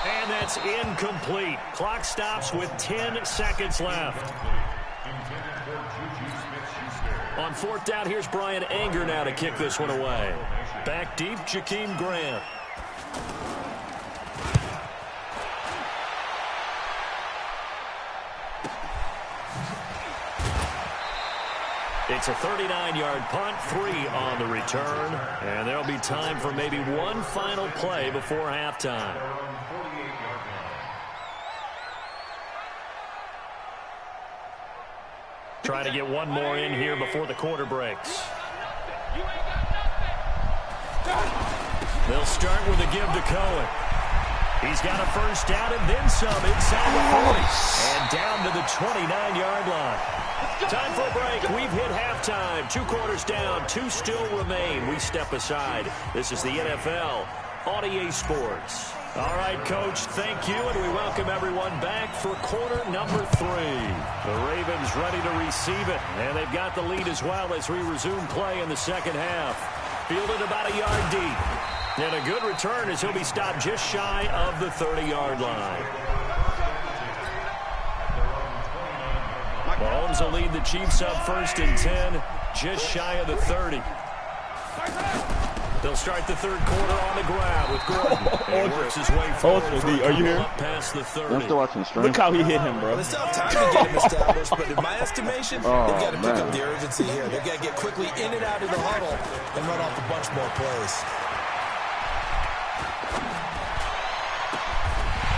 And that's incomplete. Clock stops with 10 seconds left. On fourth down, here's Brian Anger now to kick this one away. Back deep, Jakeem Grant. It's a 39-yard punt, 3 on the return, and there'll be time for maybe one final play before halftime. Trying to get one more in here before the quarter breaks. They'll start with a give to Cohen. He's got a first down and then some inside the 40 and down to the 29-yard line. Time for a break. We've hit halftime. 2 quarters down. 2 still remain. We step aside. This is the NFL on EA Sports. All right, Coach, thank you, and we welcome everyone back for quarter number 3. The Ravens ready to receive it, and they've got the lead as well as we resume play in the second half. Fielded about a yard deep. And a good return as he'll be stopped just shy of the 30-yard line. Mahomes will lead the Chiefs up first and 10, just shy of the 30. They'll start the third quarter on the ground with Gordon. He works his way forward. Are you here? Past the 30. I'm still watching the stream. Look how he hit him, bro. It's not time to get him established, but in my estimation, they've got to pick up the urgency here. They've got to get quickly in and out of the huddle and run off a bunch more plays.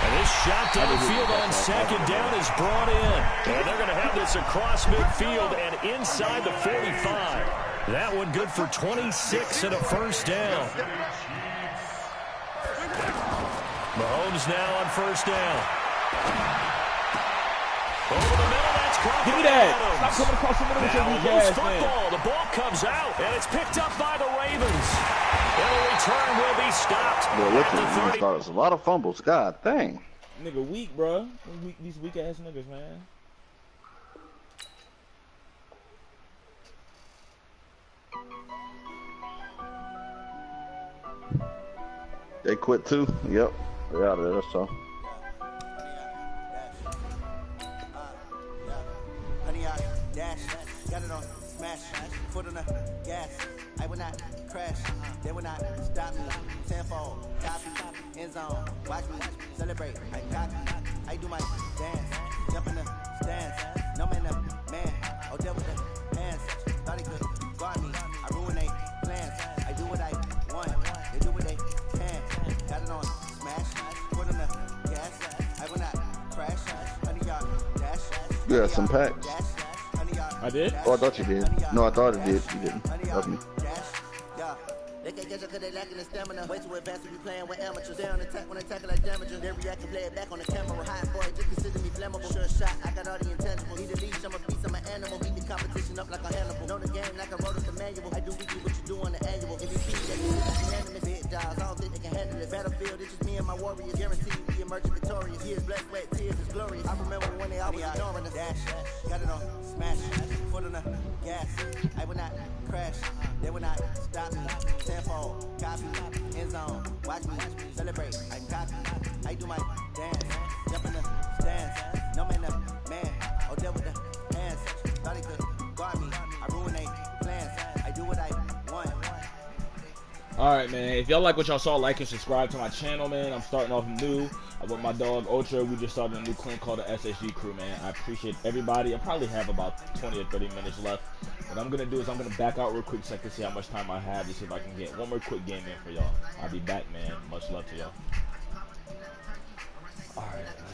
And this shot downfield on second down is brought in. And they're going to have this across midfield and inside the 45. That one good for 26 and a first down. Mahomes now on first down. Over the middle, that's Crawford. Give me that. Adams. Stop coming across the middle with your Now weak loose ass, football. The ball comes out, and it's picked up by the Ravens. And the return will be stopped. Boy, look at these starters. A lot of fumbles. God dang. Nigga weak, bro. These weak ass niggas, man. They quit too? Yep. They're out of there, that's all. Got it on smash, foot on the gas. I will not crash, they will not stop me. Tenfold, copy, end zone, watch me celebrate. I copy, I do my dance, jump in the stands. No man, man, oh devil the hands. Thought he could guard me, I ruin they plans. I do what I want, they do what they can. Got it on smash, foot on the gas. I will not crash, 100-yard dash. You got some packs. I did? Oh, I thought you did. No, I thought it did. You didn't. Love me. They can't get you cause they lacking the stamina. Way too advanced to be playing with amateurs. They on attack when they tackle like damages. They react and play it back on the camera. High boy, just consider me flammable. Sure shot, I got all the intangibles. Need a leash, I'm a beast, I'm an animal. Beat the competition up like a Hannibal. Know the game like I wrote up the manual. I do weekly what you do on the annual. If you beat that, you unanimous. Big jobs, I don't think they can handle it. Battlefield, it's just me and my warriors. Guaranteed we emerge victorious. Years, blood, sweat, tears, it's glorious. I remember when they always ignoring us. Dash, got it on smash, foot on the gas. I will not crash, they will not stop me. Tenfold, copy, end zone, watch me celebrate. I copy, I do my dance, jump in the stands. No man, man, oh there with the hands. Thought he could guard me, I ruin they plans. I do what I want. Alright, man, if y'all like what y'all saw, like and subscribe to my channel, man. I'm starting off new with my dog Ultra. We just started a new clan called the SSG Crew, man. I appreciate everybody. I probably have about 20 or 30 minutes left. What I'm gonna do is I'm gonna back out real quick so I can see how much time I have to see if I can get one more quick game in for y'all. I'll be back, man. Much love to y'all. Alright.